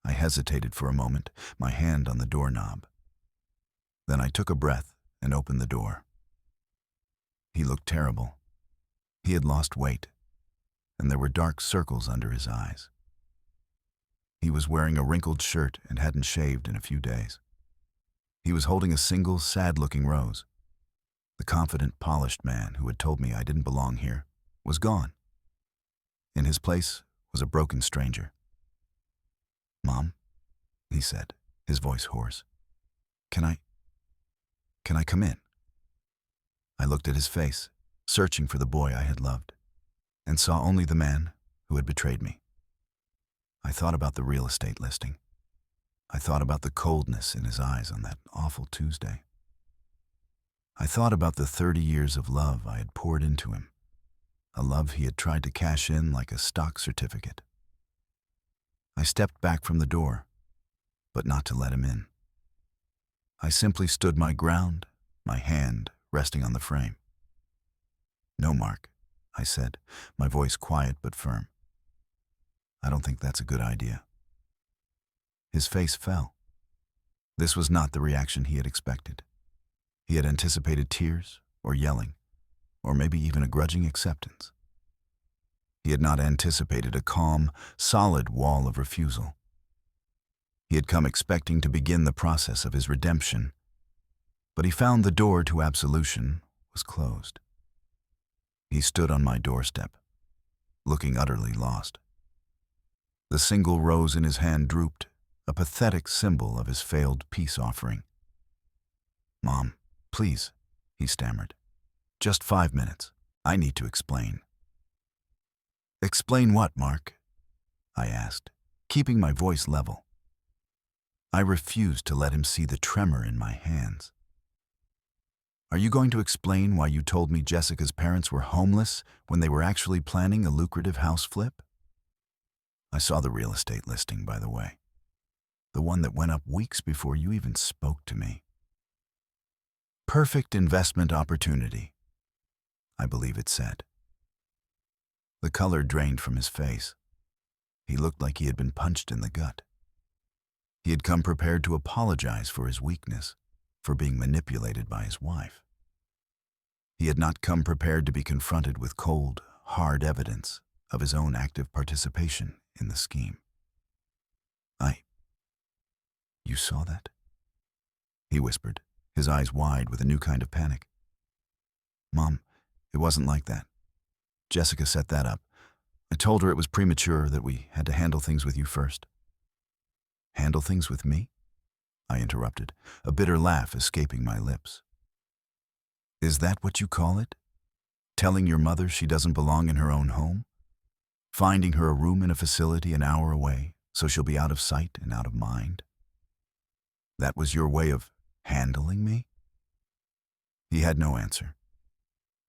I hesitated for a moment, my hand on the doorknob. Then I took a breath and opened the door. He looked terrible. He had lost weight, and there were dark circles under his eyes. He was wearing a wrinkled shirt and hadn't shaved in a few days. He was holding a single, sad-looking rose. The confident, polished man who had told me I didn't belong here was gone. In his place was a broken stranger. "Mom," he said, his voice hoarse. Can I come in?" I looked at his face, searching for the boy I had loved, and saw only the man who had betrayed me. I thought about the real estate listing. I thought about the coldness in his eyes on that awful Tuesday. I thought about the 30 years of love I had poured into him, a love he had tried to cash in like a stock certificate. I stepped back from the door, but not to let him in. I simply stood my ground, my hand resting on the frame. "No, Mark," I said, my voice quiet but firm. "I don't think that's a good idea." His face fell. This was not the reaction he had expected. He had anticipated tears or yelling, or maybe even a grudging acceptance. He had not anticipated a calm, solid wall of refusal. He had come expecting to begin the process of his redemption, but he found the door to absolution was closed. He stood on my doorstep, looking utterly lost. The single rose in his hand drooped, a pathetic symbol of his failed peace offering. "Mom, please," he stammered. "Just 5 minutes. I need to explain." "Explain what, Mark?" I asked, keeping my voice level. I refused to let him see the tremor in my hands. "Are you going to explain why you told me Jessica's parents were homeless when they were actually planning a lucrative house flip?" I saw the real estate listing, by the way. The one that went up weeks before you even spoke to me. "Perfect investment opportunity," I believe it said. The color drained from his face. He looked like he had been punched in the gut. He had come prepared to apologize for his weakness, for being manipulated by his wife. He had not come prepared to be confronted with cold, hard evidence of his own active participation in the scheme. "You saw that?" he whispered, his eyes wide with a new kind of panic. "Mom, it wasn't like that. Jessica set that up. I told her it was premature, that we had to handle things with you first." "Handle things with me?" I interrupted, a bitter laugh escaping my lips. "Is that what you call it? Telling your mother she doesn't belong in her own home? Finding her a room in a facility an hour away so she'll be out of sight and out of mind? That was your way of handling me?" He had no answer.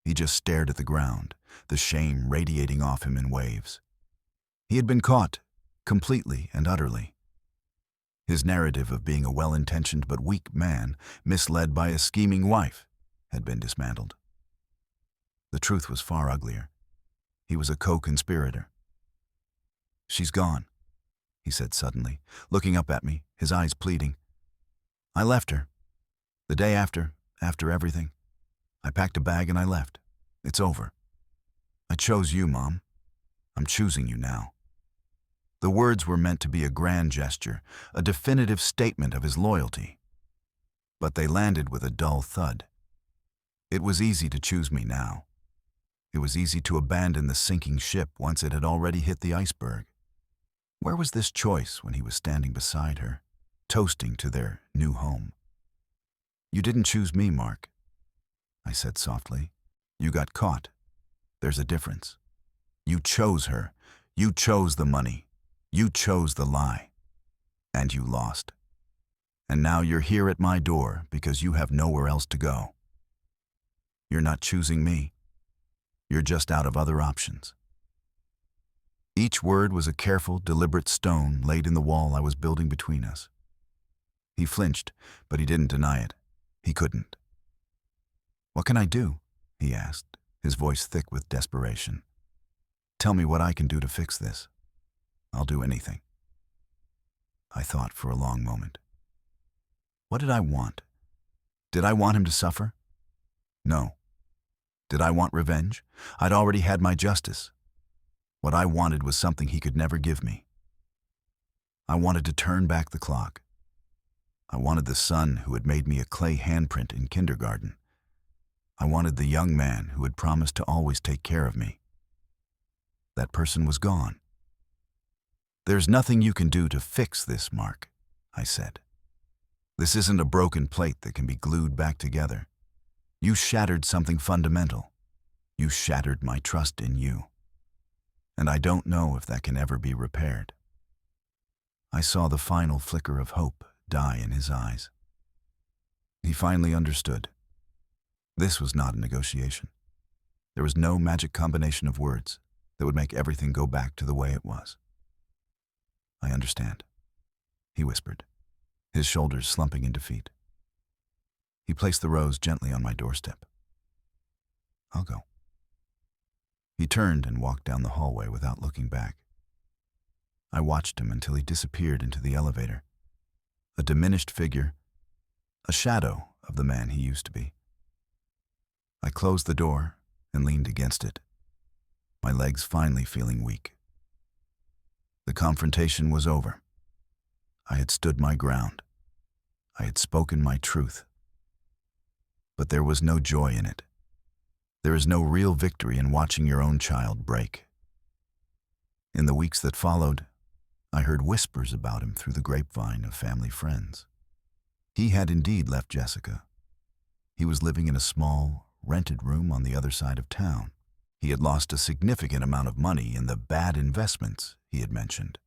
He just stared at the ground, the shame radiating off him in waves. He had been caught, completely and utterly. His narrative of being a well-intentioned but weak man, misled by a scheming wife, had been dismantled. The truth was far uglier. He was a co-conspirator. "She's gone," he said suddenly, looking up at me, his eyes pleading. "I left her. The day after, after everything. I packed a bag and I left. It's over. I chose you, Mom. I'm choosing you now." The words were meant to be a grand gesture, a definitive statement of his loyalty. But they landed with a dull thud. It was easy to choose me now. It was easy to abandon the sinking ship once it had already hit the iceberg. Where was this choice when he was standing beside her, toasting to their new home? "You didn't choose me, Mark," I said softly. "You got caught. There's a difference. You chose her. You chose the money. You chose the lie. And you lost. And now you're here at my door because you have nowhere else to go. You're not choosing me. You're just out of other options." Each word was a careful, deliberate stone laid in the wall I was building between us. He flinched, but he didn't deny it. He couldn't. "What can I do?" he asked, his voice thick with desperation. "Tell me what I can do to fix this. I'll do anything." I thought for a long moment. What did I want? Did I want him to suffer? No. Did I want revenge? I'd already had my justice. What I wanted was something he could never give me. I wanted to turn back the clock. I wanted the son who had made me a clay handprint in kindergarten. I wanted the young man who had promised to always take care of me. That person was gone. "There's nothing you can do to fix this, Mark," I said. "This isn't a broken plate that can be glued back together. You shattered something fundamental. You shattered my trust in you. And I don't know if that can ever be repaired." I saw the final flicker of hope die in his eyes. He finally understood. This was not a negotiation. There was no magic combination of words that would make everything go back to the way it was. "I understand," he whispered, his shoulders slumping in defeat. He placed the rose gently on my doorstep. "I'll go." He turned and walked down the hallway without looking back. I watched him until he disappeared into the elevator, a diminished figure, a shadow of the man he used to be. I closed the door and leaned against it, my legs finally feeling weak. The confrontation was over. I had stood my ground. I had spoken my truth. But there was no joy in it. There is no real victory in watching your own child break. In the weeks that followed, I heard whispers about him through the grapevine of family friends. He had indeed left Jessica. He was living in a small, rented room on the other side of town. He had lost a significant amount of money in the bad investments he had mentioned.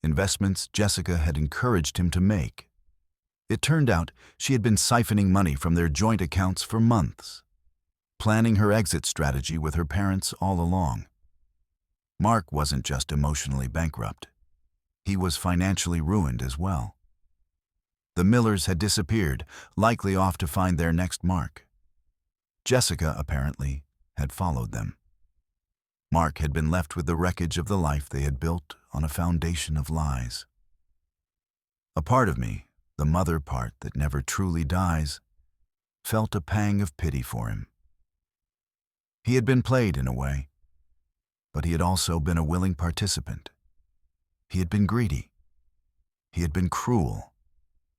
Investments Jessica had encouraged him to make. It turned out she had been siphoning money from their joint accounts for months, planning her exit strategy with her parents all along. Mark wasn't just emotionally bankrupt. He was financially ruined as well. The Millers had disappeared, likely off to find their next Mark. Jessica, apparently, had followed them. Mark had been left with the wreckage of the life they had built on a foundation of lies. A part of me, the mother part that never truly dies, felt a pang of pity for him. He had been played in a way, but he had also been a willing participant. He had been greedy. He had been cruel.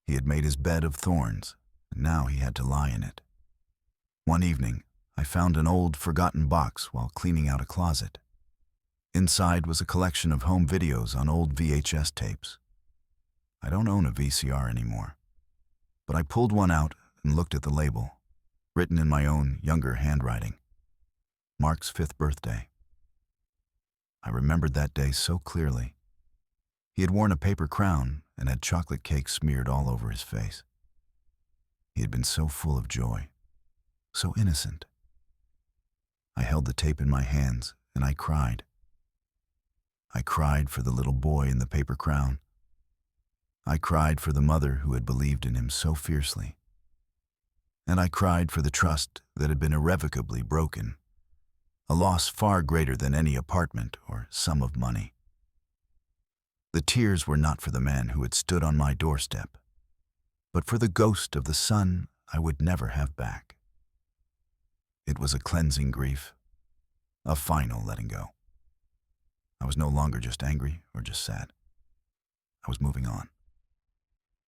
He had made his bed of thorns, and now he had to lie in it. One evening, I found an old, forgotten box while cleaning out a closet. Inside was a collection of home videos on old VHS tapes. I don't own a VCR anymore, but I pulled one out and looked at the label, written in my own younger handwriting. Mark's 5th birthday. I remembered that day so clearly. He had worn a paper crown and had chocolate cake smeared all over his face. He had been so full of joy, so innocent. I held the tape in my hands and I cried. I cried for the little boy in the paper crown. I cried for the mother who had believed in him so fiercely. And I cried for the trust that had been irrevocably broken, a loss far greater than any apartment or sum of money. The tears were not for the man who had stood on my doorstep, but for the ghost of the son I would never have back. It was a cleansing grief, a final letting go. I was no longer just angry or just sad. I was moving on.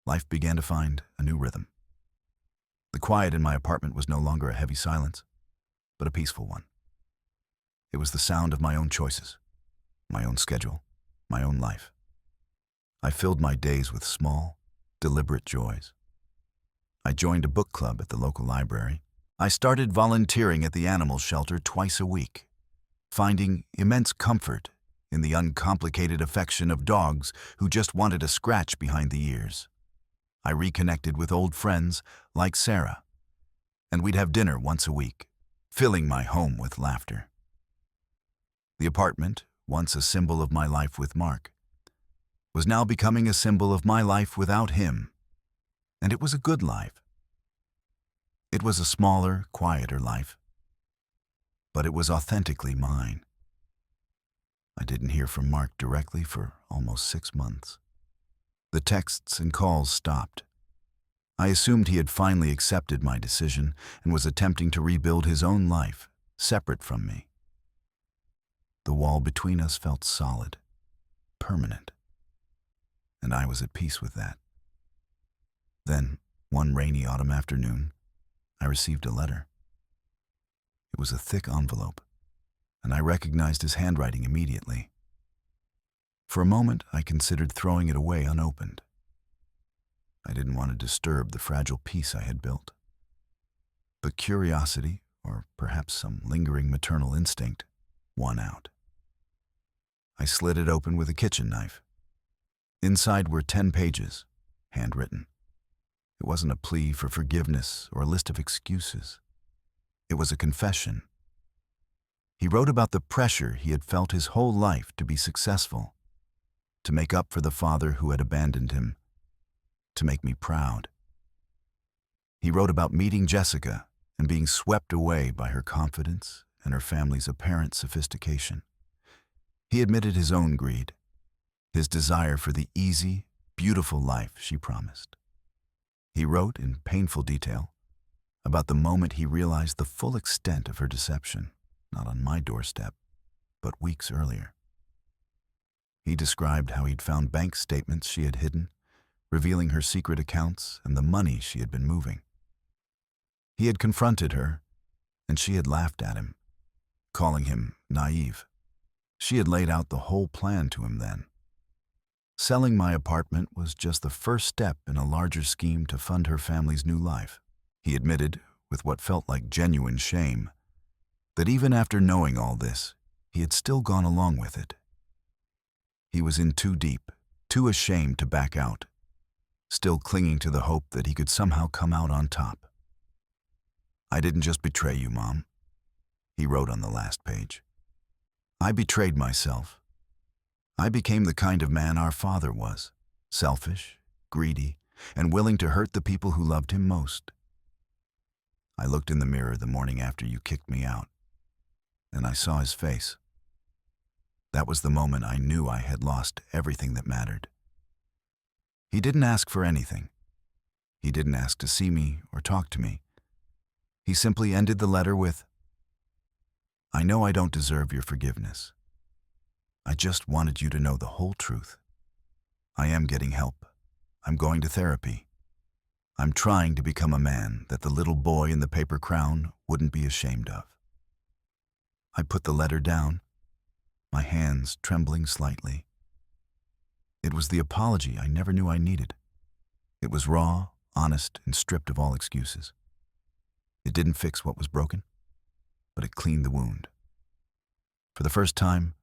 Life began to find a new rhythm. The quiet in my apartment was no longer a heavy silence, but a peaceful one. It was the sound of my own choices, my own schedule, my own life. I filled my days with small, deliberate joys. I joined a book club at the local library. I started volunteering at the animal shelter twice a week, finding immense comfort in the uncomplicated affection of dogs who just wanted a scratch behind the ears. I reconnected with old friends like Sarah, and we'd have dinner once a week, filling my home with laughter. The apartment, once a symbol of my life with Mark, was now becoming a symbol of my life without him, and it was a good life. It was a smaller, quieter life, but it was authentically mine. I didn't hear from Mark directly for almost 6 months. The texts and calls stopped. I assumed he had finally accepted my decision and was attempting to rebuild his own life, separate from me. The wall between us felt solid, permanent, and I was at peace with that. Then, one rainy autumn afternoon, I received a letter. It was a thick envelope, and I recognized his handwriting immediately. For a moment, I considered throwing it away unopened. I didn't want to disturb the fragile peace I had built. But curiosity, or perhaps some lingering maternal instinct, won out. I slid it open with a kitchen knife. Inside were 10 pages, handwritten. It wasn't a plea for forgiveness or a list of excuses. It was a confession. He wrote about the pressure he had felt his whole life to be successful, to make up for the father who had abandoned him, to make me proud. He wrote about meeting Jessica and being swept away by her confidence and her family's apparent sophistication. He admitted his own greed, his desire for the easy, beautiful life she promised. He wrote in painful detail about the moment he realized the full extent of her deception, not on my doorstep, but weeks earlier. He described how he'd found bank statements she had hidden, revealing her secret accounts and the money she had been moving. He had confronted her, and she had laughed at him, calling him naive. She had laid out the whole plan to him then. Selling my apartment was just the first step in a larger scheme to fund her family's new life. He admitted, with what felt like genuine shame, that even after knowing all this, he had still gone along with it. He was in too deep, too ashamed to back out, still clinging to the hope that he could somehow come out on top. "I didn't just betray you, Mom," he wrote on the last page. "I betrayed myself. I became the kind of man our father was, selfish, greedy, and willing to hurt the people who loved him most. I looked in the mirror the morning after you kicked me out, and I saw his face. That was the moment I knew I had lost everything that mattered." He didn't ask for anything. He didn't ask to see me or talk to me. He simply ended the letter with, "I know I don't deserve your forgiveness. I just wanted you to know the whole truth. I am getting help. I'm going to therapy. I'm trying to become a man that the little boy in the paper crown wouldn't be ashamed of." I put the letter down, my hands trembling slightly. It was the apology I never knew I needed. It was raw, honest, and stripped of all excuses. It didn't fix what was broken, but it cleaned the wound. For the first time,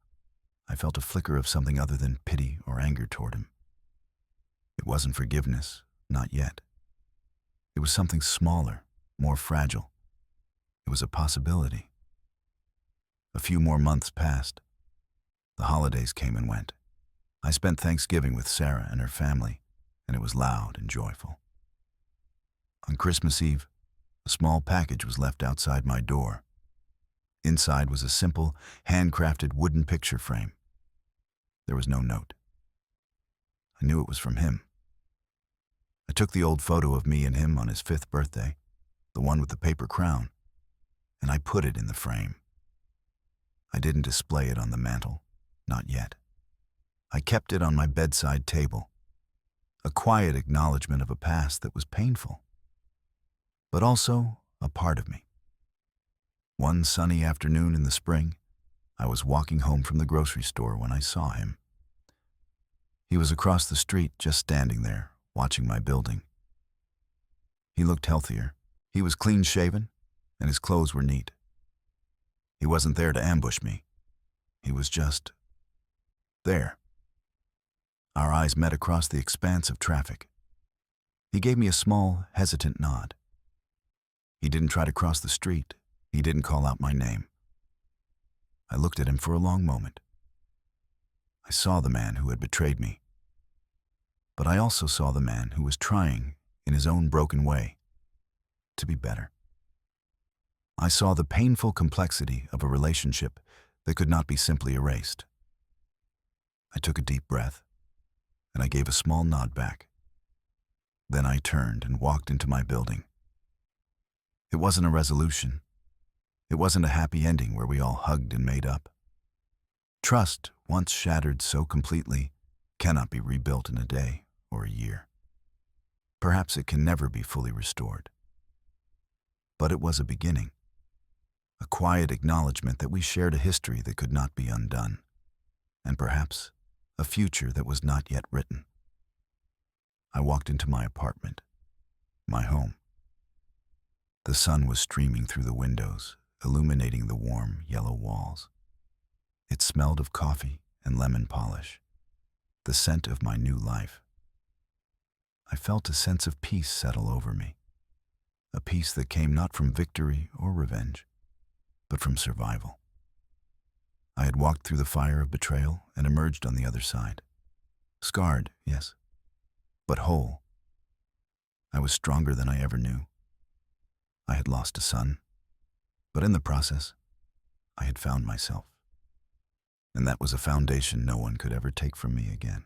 I felt a flicker of something other than pity or anger toward him. It wasn't forgiveness, not yet. It was something smaller, more fragile. It was a possibility. A few more months passed. The holidays came and went. I spent Thanksgiving with Sarah and her family, and it was loud and joyful. On Christmas Eve, a small package was left outside my door. Inside was a simple, handcrafted wooden picture frame. There was no note. I knew it was from him. I took the old photo of me and him on his 5th birthday, the one with the paper crown, and I put it in the frame. I didn't display it on the mantel, not yet. I kept it on my bedside table, a quiet acknowledgement of a past that was painful, but also a part of me. One sunny afternoon in the spring, I was walking home from the grocery store when I saw him. He was across the street, just standing there, watching my building. He looked healthier. He was clean-shaven, and his clothes were neat. He wasn't there to ambush me. He was just there. Our eyes met across the expanse of traffic. He gave me a small, hesitant nod. He didn't try to cross the street. He didn't call out my name. I looked at him for a long moment. I saw the man who had betrayed me, but I also saw the man who was trying, in his own broken way, to be better. I saw the painful complexity of a relationship that could not be simply erased. I took a deep breath, and I gave a small nod back. Then I turned and walked into my building. It wasn't a resolution. It wasn't a happy ending where we all hugged and made up. Trust, once shattered so completely, cannot be rebuilt in a day or a year. Perhaps it can never be fully restored. But it was a beginning, a quiet acknowledgement that we shared a history that could not be undone, and perhaps a future that was not yet written. I walked into my apartment, my home. The sun was streaming through the windows, illuminating the warm, yellow walls. It smelled of coffee and lemon polish, the scent of my new life. I felt a sense of peace settle over me, a peace that came not from victory or revenge, but from survival. I had walked through the fire of betrayal and emerged on the other side. Scarred, yes, but whole. I was stronger than I ever knew. I had lost a son, but in the process, I had found myself. And that was a foundation no one could ever take from me again.